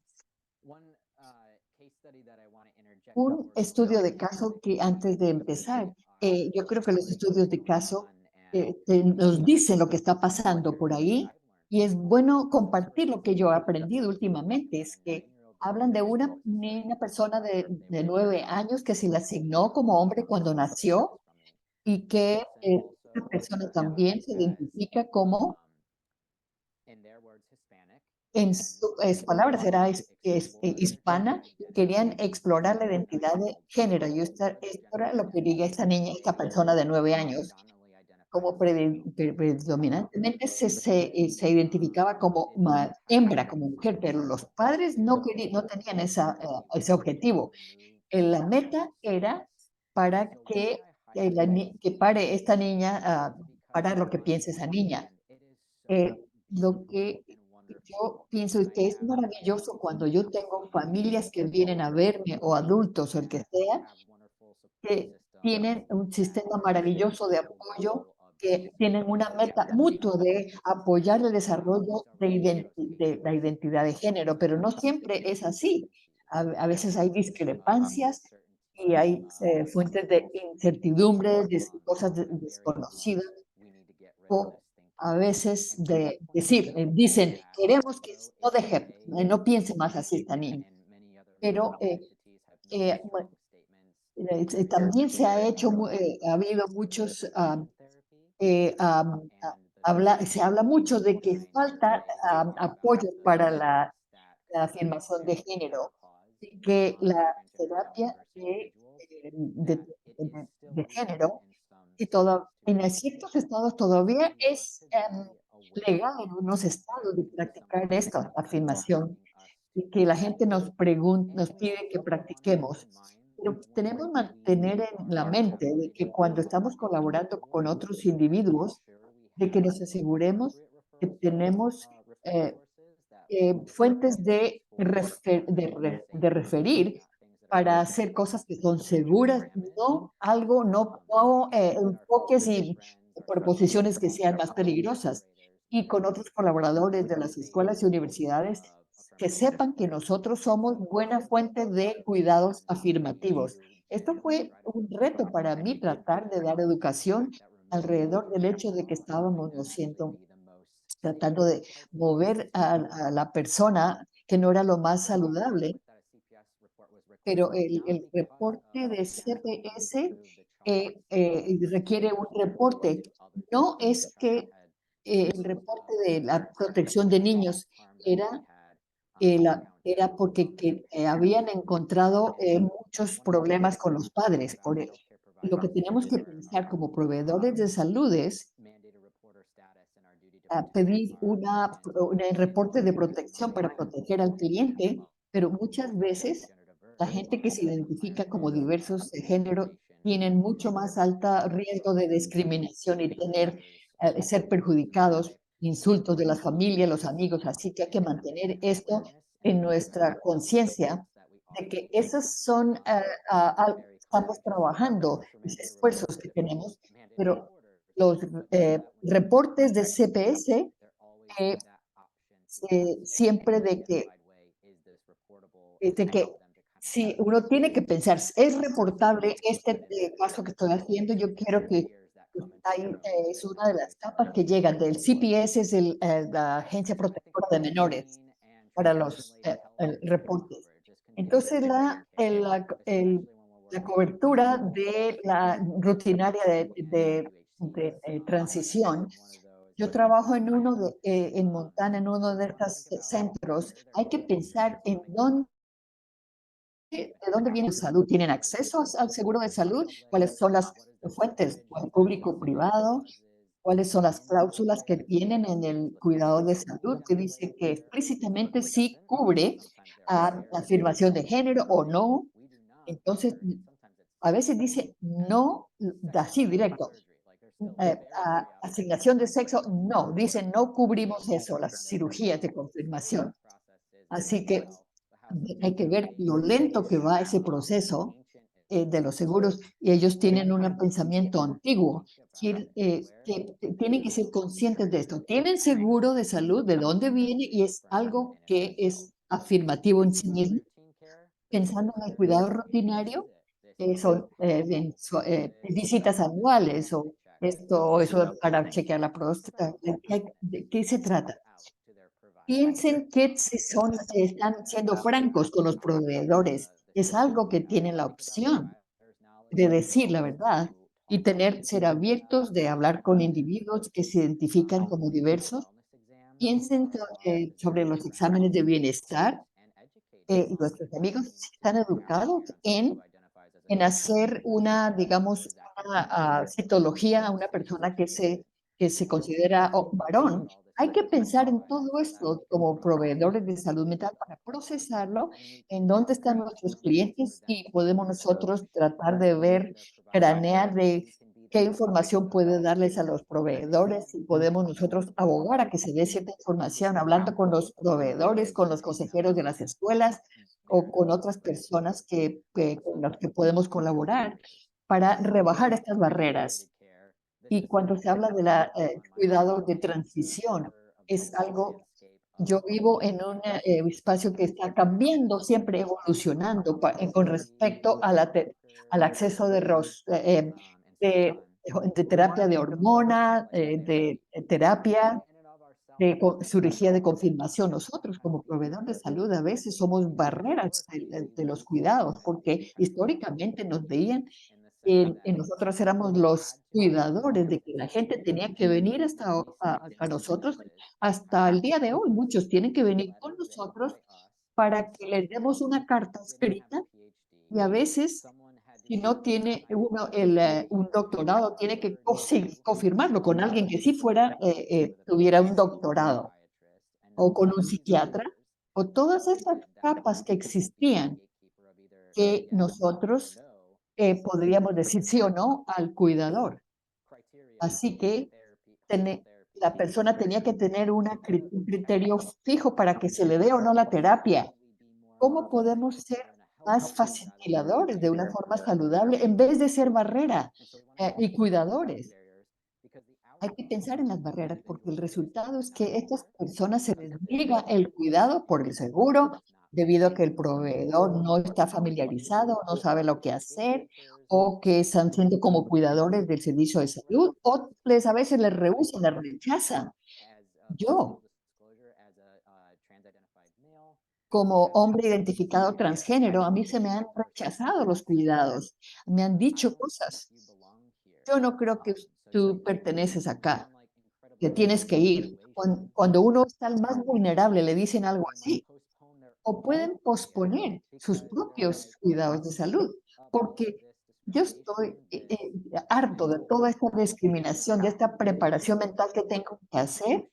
B: Un estudio de caso que antes de empezar, yo creo que los estudios de caso nos dicen lo que está pasando por ahí y es bueno compartir lo que yo he aprendido últimamente. Es que hablan de una niña persona de 9 años que se le asignó como hombre cuando nació y que esta persona también se identifica como, en sus palabras, era hispana, y querían explorar la identidad de género. Y esto era lo que quería esta niña, esta persona de 9 años, como predominantemente se identificaba como hembra, como mujer, pero los padres no tenían ese objetivo. La meta era para que pare esta niña, parar lo que piensa esa niña. Lo que yo pienso es que es maravilloso cuando yo tengo familias que vienen a verme o adultos o el que sea, que tienen un sistema maravilloso de apoyo, que tienen una meta mutua de apoyar el desarrollo de la identidad de género, pero no siempre es así. A veces hay discrepancias y hay fuentes de incertidumbre, de cosas desconocidas o a veces de decir, dicen, queremos que no deje, no piense más así esta niña, pero bueno, también se ha hecho, ha habido muchos, se habla mucho de que falta apoyo para la afirmación de género, y que la terapia de género y en ciertos estados todavía es legal en unos estados de practicar esta afirmación y que la gente nos pide que practiquemos. Pero tenemos que mantener en la mente de que cuando estamos colaborando con otros individuos, de que nos aseguremos que tenemos eh, fuentes de referir para hacer cosas que son seguras, no enfoques y proposiciones que sean más peligrosas. Y con otros colaboradores de las escuelas y universidades que sepan que nosotros somos buena fuente de cuidados afirmativos. Esto fue un reto para mí tratar de dar educación alrededor del hecho de que estábamos tratando de mover a la persona que no era lo más saludable, pero el reporte de CPS requiere un reporte. No es que el reporte de la protección de niños era, era porque habían encontrado muchos problemas con los padres. Lo que tenemos que pensar como proveedores de salud es a pedir un reporte de protección para proteger al cliente, pero muchas veces la gente que se identifica como diversos de género tienen mucho más alta riesgo de discriminación y ser perjudicados, insultos de las familias, los amigos, así que hay que mantener esto en nuestra conciencia de que esos son, estamos trabajando, los esfuerzos que tenemos, pero los reportes de CPS eh, siempre de que si uno tiene que pensar, ¿es reportable este caso que estoy haciendo? Yo quiero que es una de las capas que llegan del CPS, es la Agencia Protectora de Menores. para los reportes. Entonces, la cobertura de la rutinaria de transición. Yo trabajo en Montana, en uno de estos centros. Hay que pensar en de dónde viene la salud. ¿Tienen acceso al seguro de salud? ¿Cuáles son las fuentes? ¿Público-privado? ¿Cuáles son las cláusulas que tienen en el cuidado de salud? Que dice que explícitamente sí cubre a la afirmación de género o no. Entonces, a veces dice no, así directo. Asignación de sexo, no, dicen no cubrimos eso, las cirugías de confirmación. Así que hay que ver lo lento que va ese proceso de los seguros, y ellos tienen un pensamiento antiguo, que tienen que ser conscientes de esto. Tienen seguro de salud, de dónde viene, y es algo que es afirmativo en sí mismo, pensando en el cuidado rutinario, son visitas anuales o eso para chequear la próstata. ¿De qué se trata? Piensen que están siendo francos con los proveedores. Es algo que tienen la opción de decir la verdad y ser abiertos de hablar con individuos que se identifican como diversos. Piensen sobre los exámenes de bienestar. Nuestros amigos están educados en hacer digamos, una citología a una persona que se considera varón. Hay que pensar en todo esto como proveedores de salud mental para procesarlo, en dónde están nuestros clientes, y podemos nosotros tratar de cranear de qué información puede darles a los proveedores, y podemos nosotros abogar a que se dé cierta información, hablando con los proveedores, con los consejeros de las escuelas o con otras personas con las que podemos colaborar para rebajar estas barreras. Y cuando se habla de cuidado de transición, es algo, yo vivo en un espacio que está cambiando, siempre evolucionando con respecto al acceso de, de terapia de hormona, de terapia cirugía de confirmación. Nosotros como proveedor de salud a veces somos barreras de los cuidados, porque históricamente nos veían, nosotros éramos los cuidadores de que la gente tenía que venir a nosotros. Hasta el día de hoy muchos tienen que venir con nosotros para que les demos una carta escrita, y a veces, si no tiene uno un doctorado, tiene que confirmarlo con alguien que sí tuviera un doctorado, o con un psiquiatra, o todas estas capas que existían, que nosotros podríamos decir sí o no al cuidador. Así que la persona tenía que tener un criterio fijo para que se le dé o no la terapia. ¿Cómo podemos ser más facilitadores de una forma saludable en vez de ser barrera y cuidadores? Hay que pensar en las barreras, porque el resultado es que a estas personas se les niega el cuidado por el seguro, debido a que el proveedor no está familiarizado, no sabe lo que hacer, o que están siendo como cuidadores del servicio de salud, o a veces les rehusan, les rechazan. Yo, como hombre identificado transgénero, a mí se me han rechazado los cuidados, me han dicho cosas. Yo no creo que tú perteneces acá, que tienes que ir. Cuando uno está el más vulnerable, le dicen algo así. O pueden posponer sus propios cuidados de salud, porque yo estoy harto de toda esta discriminación, de esta preparación mental que tengo que hacer,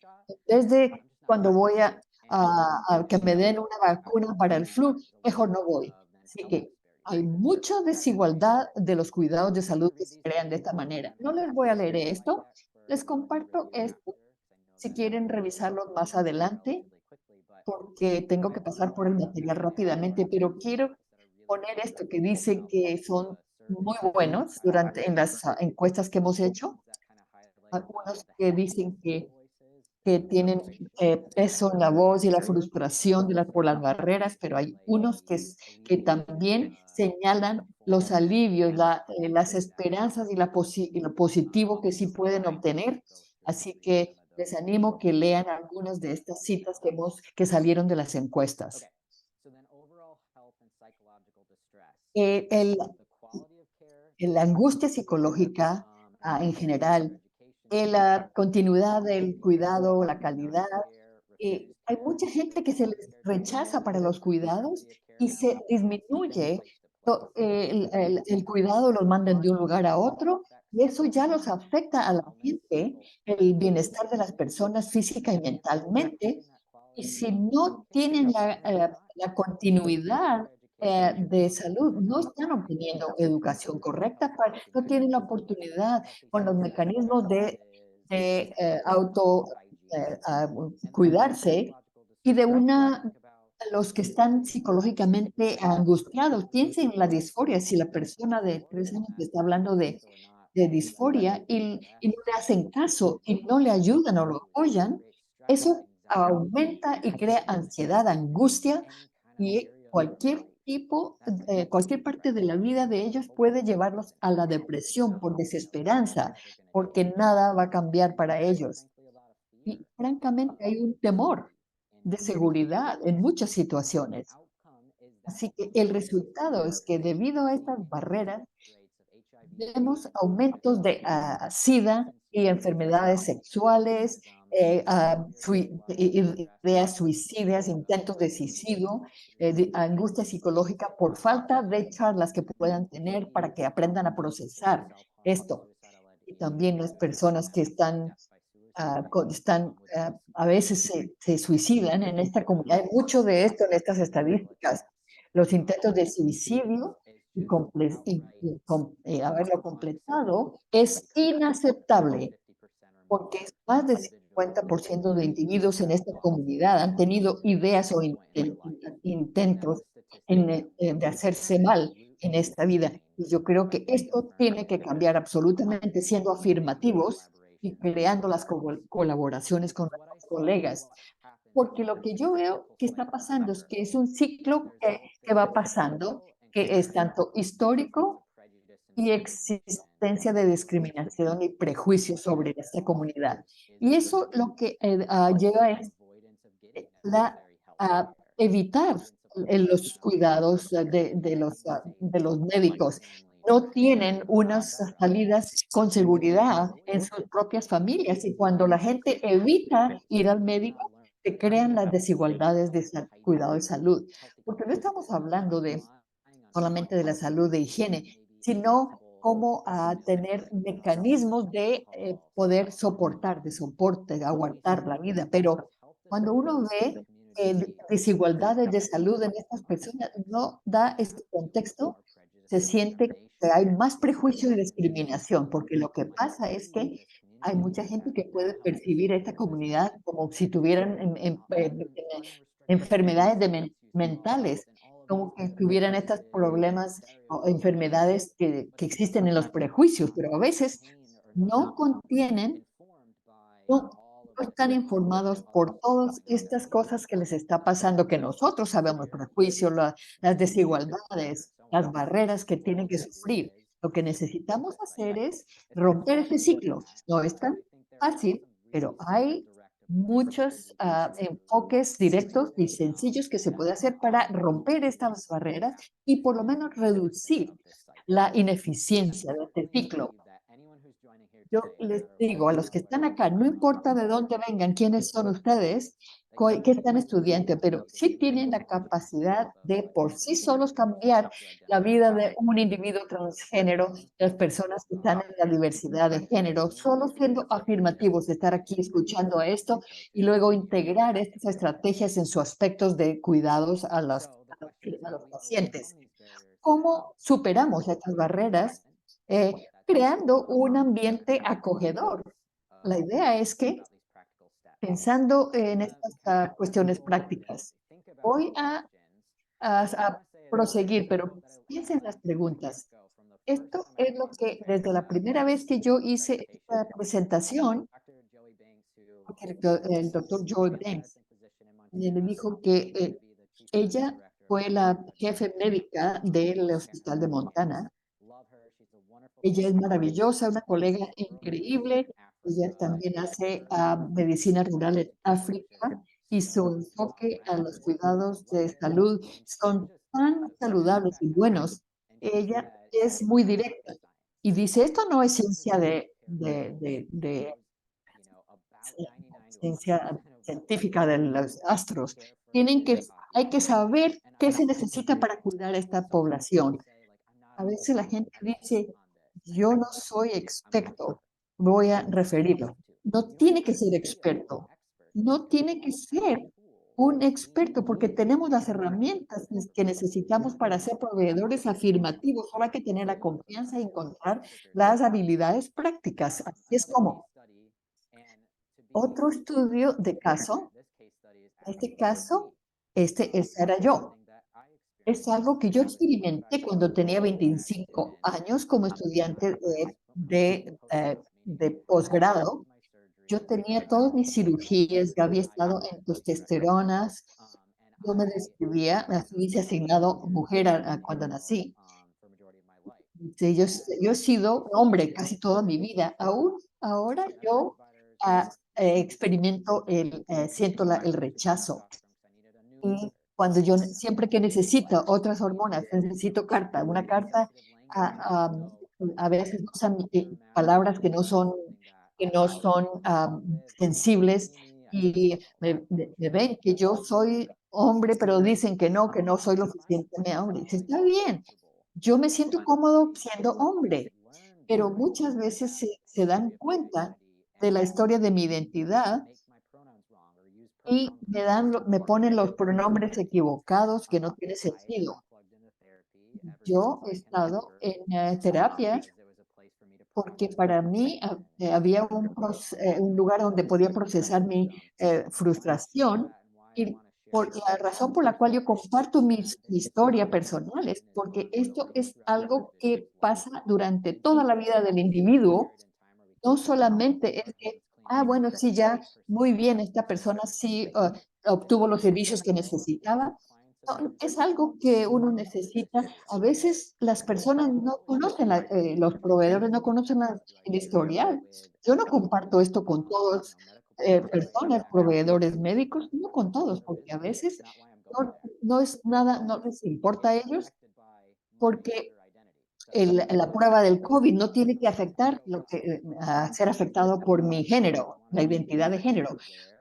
B: desde cuando voy a que me den una vacuna para el flu, mejor no voy. Así que hay mucha desigualdad de los cuidados de salud que se crean de esta manera. No les voy a leer esto, les comparto esto si quieren revisarlo más adelante, porque tengo que pasar por el material rápidamente, pero quiero poner esto que dice que son muy buenos en las encuestas que hemos hecho. Algunos que dicen que tienen peso en la voz y la frustración por las barreras, pero hay unos que también señalan los alivios, las esperanzas y lo positivo que sí pueden obtener. Así que Les animo que lean algunas de estas citas que salieron de las encuestas. Eh, el, la angustia psicológica en general, la continuidad del cuidado, la calidad. Hay mucha gente que se les rechaza para los cuidados y se disminuye el cuidado, los mandan de un lugar a otro y eso ya los afecta a la mente, el bienestar de las personas física y mentalmente. Y si no tienen la continuidad de salud, no están obteniendo educación correcta, no tienen la oportunidad con los mecanismos de cuidarse y los que están psicológicamente angustiados. Piensen en la disforia, si la persona de 3 años que está hablando de disforia y no le hacen caso y no le ayudan o lo apoyan, eso aumenta y crea ansiedad, angustia y cualquier parte de la vida de ellos puede llevarlos a la depresión por desesperanza, porque nada va a cambiar para ellos. Y francamente hay un temor de seguridad en muchas situaciones. Así que el resultado es que debido a estas barreras, vemos aumentos de SIDA y enfermedades sexuales, ideas suicidas, intentos de suicidio, angustia psicológica por falta de charlas que puedan tener para que aprendan a procesar esto. Y también las personas que a veces se suicidan en esta comunidad. Hay mucho de esto en estas estadísticas. Los intentos de suicidio y haberlo completado es inaceptable porque más del 50% de individuos en esta comunidad han tenido ideas o intentos de hacerse mal en esta vida. Y yo creo que esto tiene que cambiar absolutamente siendo afirmativos y creando las colaboraciones con nuestros colegas. Porque lo que yo veo que está pasando es que es un ciclo que va pasando, que es tanto histórico y existencia de discriminación y prejuicios sobre esta comunidad. Y eso lo que lleva es a evitar los cuidados de los médicos. No tienen unas salidas con seguridad en sus propias familias y cuando la gente evita ir al médico, se crean las desigualdades de cuidado de salud. Porque no estamos hablando solamente de la salud de higiene, sino cómo tener mecanismos de poder soportar, de soporte, de aguantar la vida. Pero cuando uno ve desigualdades de salud en estas personas, no da este contexto, se siente que hay más prejuicio y discriminación, porque lo que pasa es que hay mucha gente que puede percibir a esta comunidad como si tuvieran enfermedades mentales, como que tuvieran estos problemas o enfermedades que existen en los prejuicios, pero a veces no contienen, no, no están informados por todas estas cosas que les está pasando, que nosotros sabemos, prejuicios, las desigualdades, las barreras que tienen que sufrir. Lo que necesitamos hacer es romper ese ciclo. No es tan fácil, pero hay muchos enfoques directos y sencillos que se puede hacer para romper estas barreras y por lo menos reducir la ineficiencia de este ciclo. Yo les digo a los que están acá, no importa de dónde vengan, quiénes son ustedes, qué están estudiando, pero sí tienen la capacidad de por sí solos cambiar la vida de un individuo transgénero, las personas que están en la diversidad de género, solo siendo afirmativos, de estar aquí escuchando esto y luego integrar estas estrategias en sus aspectos de cuidados a los pacientes. ¿Cómo superamos estas barreras? Creando un ambiente acogedor. La idea es que, pensando en estas cuestiones prácticas, voy a proseguir, pero piensen en las preguntas. Esto es lo que desde la primera vez que yo hice esta presentación, porque el doctor Joy Banks me dijo que ella fue la jefe médica del Hospital de Montana. Ella es maravillosa, una colega increíble. Ella también hace medicina rural en África y su enfoque a los cuidados de salud son tan saludables y buenos. Ella es muy directa y dice, esto no es ciencia de ciencia científica de los astros. Hay que saber qué se necesita para cuidar a esta población. A veces la gente dice, yo no soy experto, voy a referirlo. No tiene que ser experto, no tiene que ser un experto porque tenemos las herramientas que necesitamos para ser proveedores afirmativos. Solo hay que tener la confianza y encontrar las habilidades prácticas. Así es como otro estudio de caso, en este caso, ese era yo. Es algo que yo experimenté cuando tenía 25 años como estudiante de posgrado. Yo tenía todas mis cirugías, ya había estado en testosteronas, yo me describía, me hice asignado mujer cuando nací. Sí, yo he sido hombre casi toda mi vida. Aún ahora yo experimento siento el rechazo. Y cuando yo, siempre que necesito otras hormonas, necesito una carta, a, a veces usan palabras que no son sensibles y me ven que yo soy hombre, pero dicen que no soy lo suficientemente hombre. Dice, está bien, yo me siento cómodo siendo hombre, pero muchas veces se dan cuenta de la historia de mi identidad y me ponen los pronombres equivocados que no tiene sentido. Yo he estado en terapia porque para mí había un lugar donde podía procesar mi frustración y por la razón por la cual yo comparto mi historia personal es porque esto es algo que pasa durante toda la vida del individuo. No solamente es que, bueno, sí, ya, muy bien, esta persona sí obtuvo los servicios que necesitaba. No, es algo que uno necesita. A veces las personas no conocen, los proveedores no conocen el historial. Yo no comparto esto con todos, personas, proveedores médicos, no con todos, porque a veces no es nada, no les importa a ellos, porque la prueba del COVID no tiene que afectar a ser afectado por mi género, la identidad de género.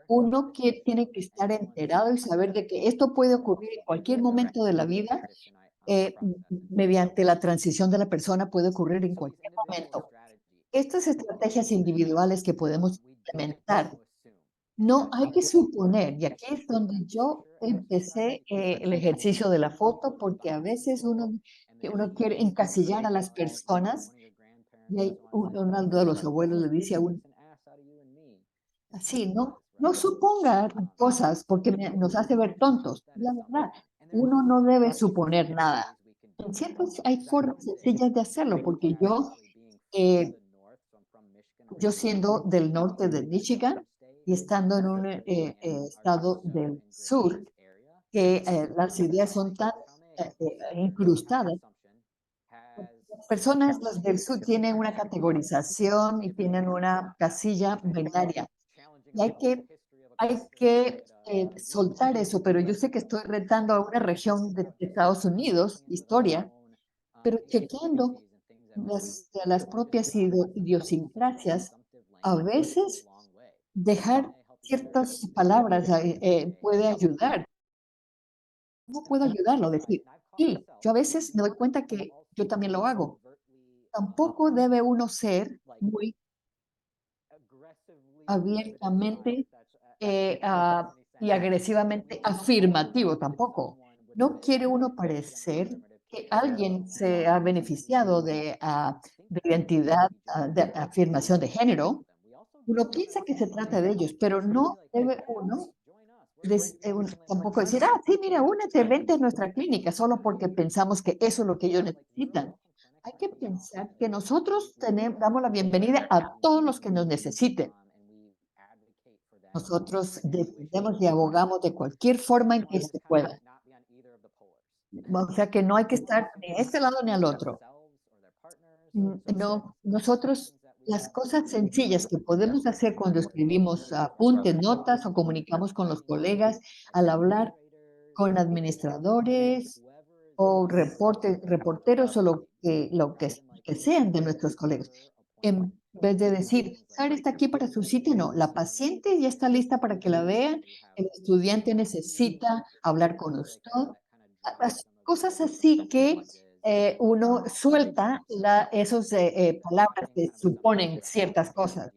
B: Uno que tiene que estar enterado y saber de que esto puede ocurrir en cualquier momento de la vida, mediante la transición de la persona puede ocurrir en cualquier momento. Estas estrategias individuales que podemos implementar, no hay que suponer, y aquí es donde yo empecé el ejercicio de la foto, porque a veces uno quiere encasillar a las personas, y uno de los abuelos le dice a uno, así, no suponga cosas porque nos hace ver tontos. La verdad, uno no debe suponer nada. En cierto, hay formas sencillas de hacerlo, porque eh, yo siendo del norte de Michigan y estando en un estado del sur, que las ideas son tan incrustadas. Las personas los del sur tienen una categorización y tienen una casilla binaria. Y hay que soltar eso, pero yo sé que estoy retando a una región de Estados Unidos, historia, pero chequeando las propias idiosincrasias, a veces dejar ciertas palabras puede ayudar. ¿Cómo puedo ayudarlo? Decir, y yo a veces me doy cuenta que yo también lo hago. Tampoco debe uno ser muy abiertamente y agresivamente afirmativo tampoco. No quiere uno parecer que alguien se ha beneficiado de identidad, de afirmación de género. Uno piensa que se trata de ellos, pero no debe uno tampoco decir, sí, mira, únete, vente a nuestra clínica, solo porque pensamos que eso es lo que ellos necesitan. Hay que pensar que nosotros damos la bienvenida a todos los que nos necesiten. Nosotros defendemos y abogamos de cualquier forma en que se pueda. O sea que no hay que estar ni a este lado ni al otro. No, nosotros las cosas sencillas que podemos hacer cuando escribimos apuntes, notas o comunicamos con los colegas al hablar con administradores o reporteros o que sean de nuestros colegas. En vez de decir, Sara está aquí para su cita, no, la paciente ya está lista para que la vean, el estudiante necesita hablar con usted. Las cosas así que uno suelta esos palabras que suponen ciertas cosas.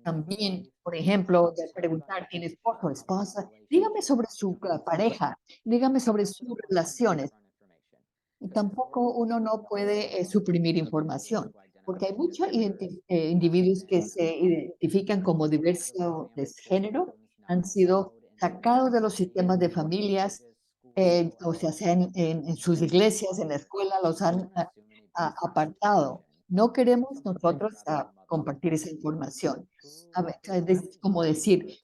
B: También, por ejemplo, de preguntar, ¿tiene esposo o esposa? Dígame sobre su pareja, dígame sobre sus relaciones. Y tampoco uno no puede suprimir información, porque hay muchos individuos que se identifican como diversos de género, han sido sacados de los sistemas de familias, o sea en sus iglesias, en la escuela, los han apartado. No queremos nosotros compartir esa información. A ver, es como decir,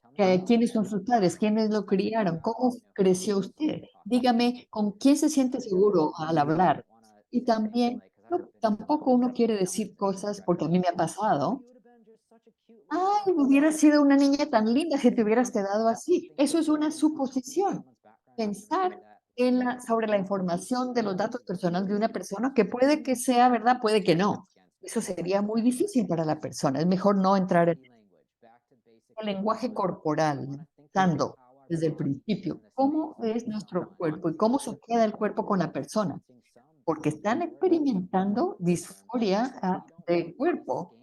B: ¿quiénes son sus padres? ¿Quiénes lo criaron? ¿Cómo creció usted? Dígame, ¿con quién se siente seguro al hablar? Y también, tampoco uno quiere decir cosas, porque a mí me ha pasado. Ay, hubiera sido una niña tan linda si te hubieras quedado así. Eso es una suposición. Pensar sobre la información de los datos personales de una persona, que puede que sea verdad, puede que no. Eso sería muy difícil para la persona. Es mejor no entrar en el lenguaje corporal, empezando desde el principio. ¿Cómo es nuestro cuerpo y cómo se queda el cuerpo con la persona? Porque están experimentando disforia del cuerpo.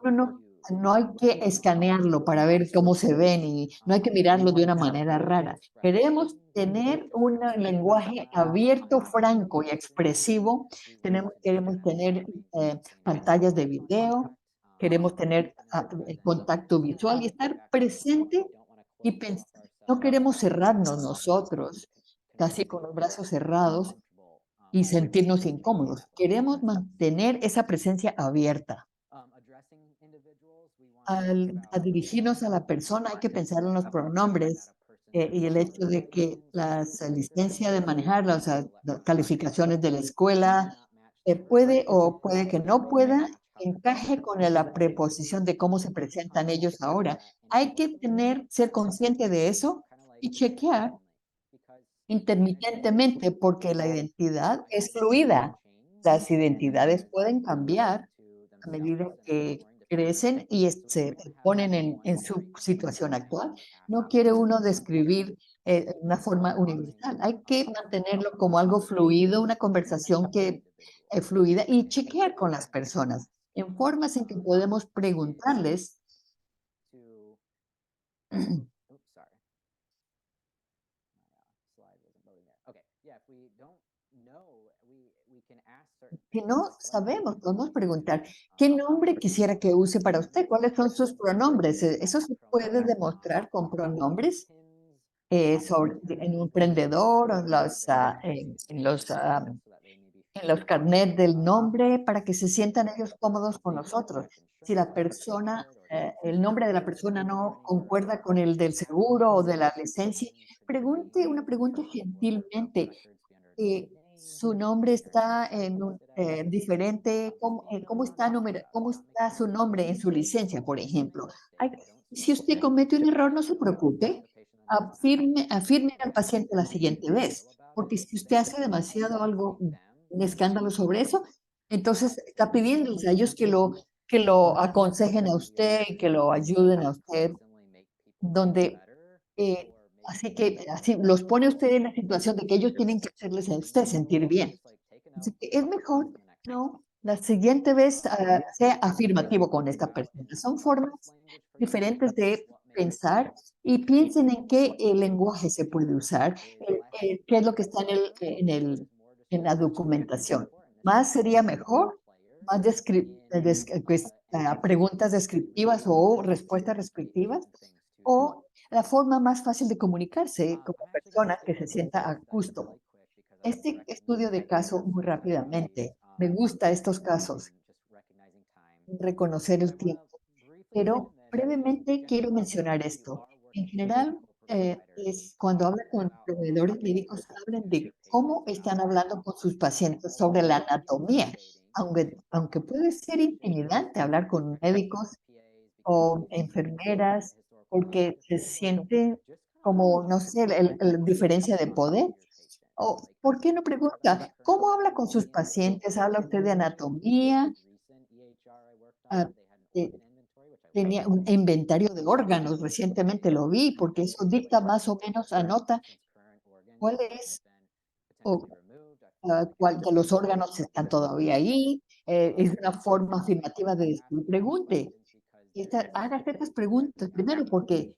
B: Uno no hay que escanearlo para ver cómo se ven y no hay que mirarlo de una manera rara. Queremos tener un lenguaje abierto, franco y expresivo. Queremos tener pantallas de video, queremos tener contacto visual y estar presente y pensar. No queremos cerrarnos nosotros, casi con los brazos cerrados y sentirnos incómodos. Queremos mantener esa presencia abierta. A dirigirnos a la persona hay que pensar en los pronombres y el hecho de que las licencias de manejar, las calificaciones de la escuela, puede o puede que no pueda, encaje con la preposición de cómo se presentan ellos ahora. Hay que ser consciente de eso y chequear intermitentemente, porque la identidad es fluida. Las identidades pueden cambiar a medida que crecen y se ponen en su situación actual. No quiere uno describir una forma universal. Hay que mantenerlo como algo fluido, una conversación que fluida y chequear con las personas en formas en que podemos preguntarles. Si no sabemos, podemos preguntar, ¿qué nombre quisiera que use para usted? ¿Cuáles son sus pronombres? Eso se puede demostrar con pronombres en un prendedor o en los carnets del nombre para que se sientan ellos cómodos con nosotros. Si la persona, el nombre de la persona no concuerda con el del seguro o de la licencia, pregunte una pregunta gentilmente. Su nombre está en un diferente, ¿cómo está su nombre en su licencia, por ejemplo? Si usted comete un error, no se preocupe, afirme al paciente la siguiente vez, porque si usted hace demasiado algo, un escándalo sobre eso, entonces está pidiéndoles a ellos que lo aconsejen a usted y que lo ayuden a usted, donde eh, así que así los pone usted en la situación de que ellos tienen que hacerles a usted sentir bien. Así que es mejor, ¿no? La siguiente vez sea afirmativo con esta persona. Son formas diferentes de pensar y piensen en qué lenguaje se puede usar, qué es lo que está en la documentación. Más sería mejor, más preguntas descriptivas o respuestas descriptivas, o la forma más fácil de comunicarse como persona que se sienta a gusto. Este estudio de caso muy rápidamente. Me gusta estos casos, reconocer el tiempo, pero brevemente quiero mencionar esto. En general, es cuando hablan con proveedores médicos, hablan de cómo están hablando con sus pacientes sobre la anatomía. aunque puede ser intimidante hablar con médicos o enfermeras, porque se siente como, no sé, diferencia de poder. O, ¿por qué no pregunta cómo habla con sus pacientes? ¿Habla usted de anatomía? Ah, eh, tenía un inventario de órganos, recientemente lo vi, porque eso dicta más o menos, anota cuál es o cuál de los órganos están todavía ahí. Es una forma afirmativa de decir, pregunte. Hágase estas preguntas primero, porque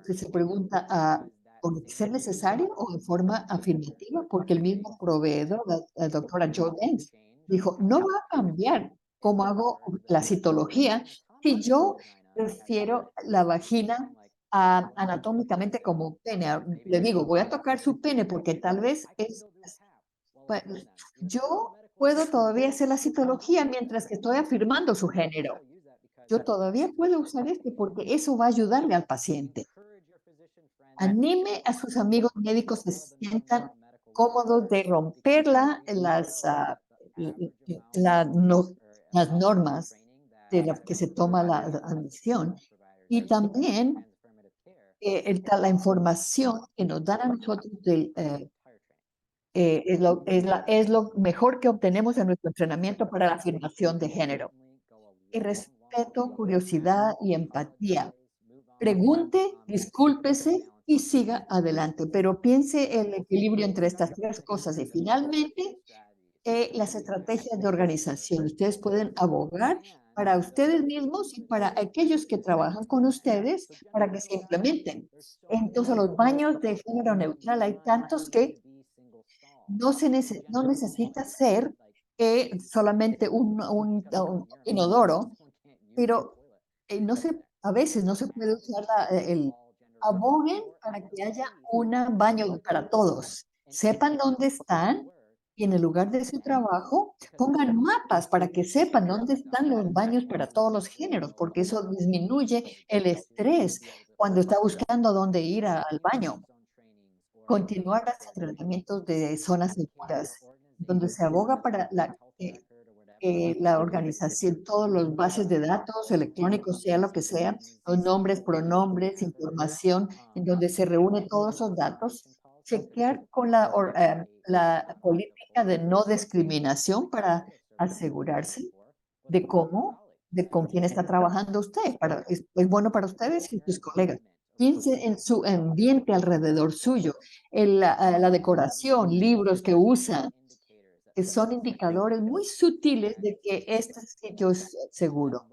B: se pregunta por ser necesario o en forma afirmativa, porque el mismo proveedor, la doctora Joe Banks, dijo, no va a cambiar cómo hago la citología si yo refiero la vagina anatómicamente como pene. Le digo, voy a tocar su pene porque tal vez pues, yo puedo todavía hacer la citología mientras que estoy afirmando su género. Yo todavía puedo usar este porque eso va a ayudarle al paciente. Anime a sus amigos médicos que se sientan cómodos de romper las normas de las que se toma la admisión y también la información que nos dan a nosotros es lo mejor que obtenemos en nuestro entrenamiento para la afirmación de género. Y respeto, curiosidad y empatía. Pregunte, discúlpese y siga adelante, pero piense el equilibrio entre estas tres cosas. Y finalmente, las estrategias de organización. Ustedes pueden abogar para ustedes mismos y para aquellos que trabajan con ustedes para que se implementen. Entonces, los baños de género neutral hay tantos que no necesita ser solamente un inodoro, pero no se, a veces no se puede usar aboguen para que haya un baño para todos. Sepan dónde están y en el lugar de su trabajo pongan mapas para que sepan dónde están los baños para todos los géneros, porque eso disminuye el estrés cuando está buscando dónde ir al baño. Continuar los entrenamientos de zonas seguras, donde se aboga para la organización, todos los bases de datos electrónicos, sea lo que sea, los nombres, pronombres, información, en donde se reúnen todos esos datos, chequear con la política de no discriminación para asegurarse de de con quién está trabajando usted. Es bueno para ustedes y sus colegas. Piense en su ambiente alrededor suyo, en la decoración, libros que usa, que son indicadores muy sutiles de que este sitio es seguro.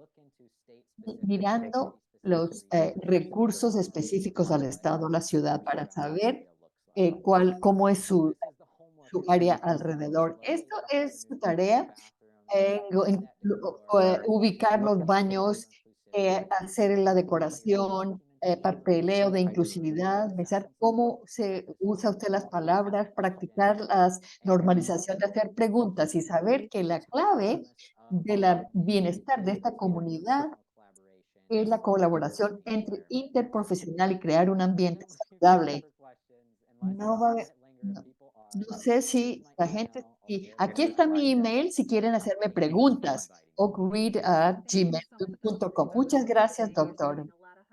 B: Mirando los recursos específicos al estado, la ciudad, para saber cómo es su área alrededor. Esto es su tarea, ubicar los baños, hacer la decoración, papeleo de inclusividad, pensar cómo se usa usted las palabras, practicar la normalización de hacer preguntas y saber que la clave del bienestar de esta comunidad es la colaboración interprofesional y crear un ambiente saludable. No va a haber- no, no sé si la gente, y aquí está mi email si quieren hacerme preguntas, oakread@gmail.com. Muchas gracias, doctor.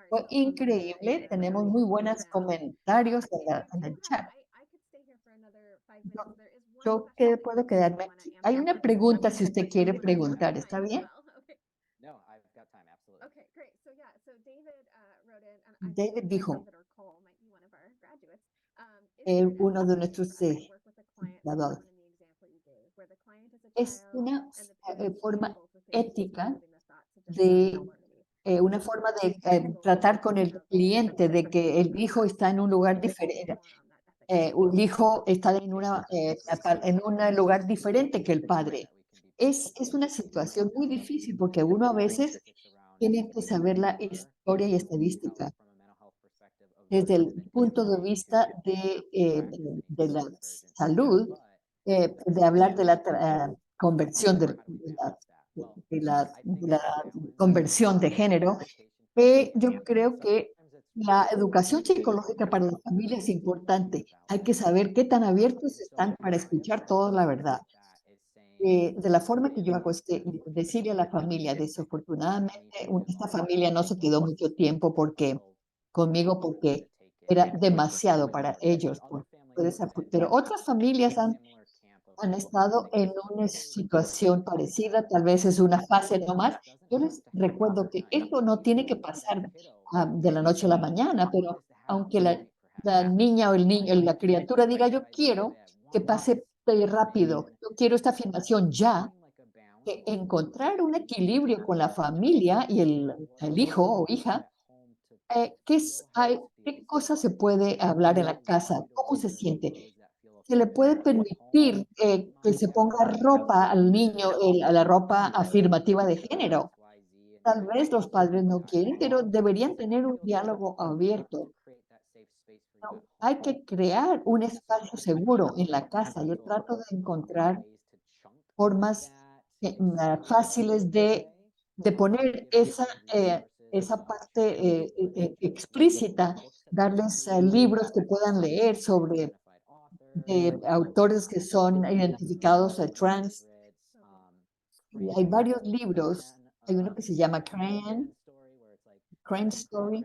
B: Fue increíble, tenemos muy buenos comentarios en el chat. Yo, puedo quedarme aquí. Hay una pregunta si usted quiere preguntar, ¿está bien? David dijo, uno de nuestros fundadores, es una forma ética de una forma de tratar con el cliente, de que el hijo está en un lugar diferente, un hijo está en un lugar diferente que el padre. Es una situación muy difícil porque uno a veces tiene que saber la historia y estadística desde el punto de vista de la salud, de hablar de la conversión de la conversión de género. Yo creo que la educación psicológica para la familia es importante. Hay que saber qué tan abiertos están para escuchar toda la verdad. de la forma que yo hago es que decirle a la familia, desafortunadamente, esta familia no se quedó mucho tiempo conmigo porque era demasiado para ellos, pero otras familias han estado en una situación parecida, tal vez es una fase nomás. Yo les recuerdo que esto no tiene que pasar de la noche a la mañana, pero aunque la niña o el niño, la criatura diga, yo quiero que pase rápido, yo quiero esta afirmación ya, que encontrar un equilibrio con la familia y el hijo o hija, ¿qué cosas se puede hablar en la casa? ¿Cómo se siente? Se le puede permitir que se ponga ropa al niño, a la ropa afirmativa de género. Tal vez los padres no quieren, pero deberían tener un diálogo abierto. No, hay que crear un espacio seguro en la casa. Yo trato de encontrar formas fáciles de poner esa parte explícita, darles libros que puedan leer sobre de autores que son identificados trans. Y hay varios libros. Hay uno que se llama Crane Story.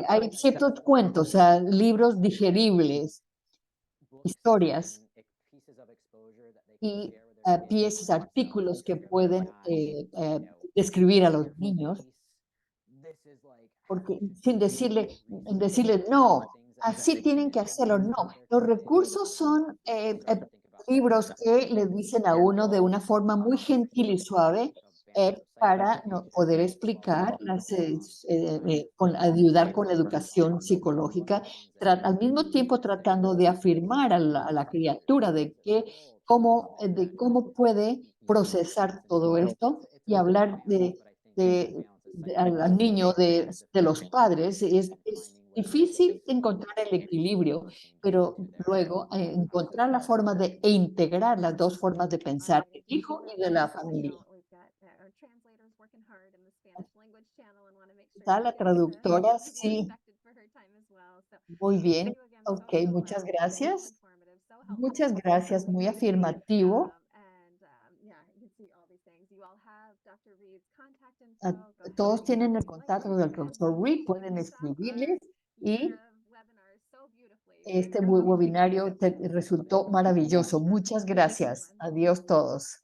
B: Hay ciertos cuentos, libros digeribles, historias y piezas, artículos que pueden describir a los niños, porque sin decirle, no, así tienen que hacerlo, no. Los recursos son libros que le dicen a uno de una forma muy gentil y suave para poder explicar, ayudar con la educación psicológica, al mismo tiempo tratando de afirmar a la criatura de cómo puede procesar todo esto y hablar al niño de los padres. Es difícil encontrar el equilibrio, pero luego encontrar la forma de integrar las dos formas de pensar del hijo y de la familia. Está la traductora, sí, muy bien. Ok, muchas gracias. Muchas gracias, muy afirmativo. Todos tienen el contacto del profesor Reed, pueden escribirles y este webinario resultó maravilloso. Muchas gracias. Adiós todos.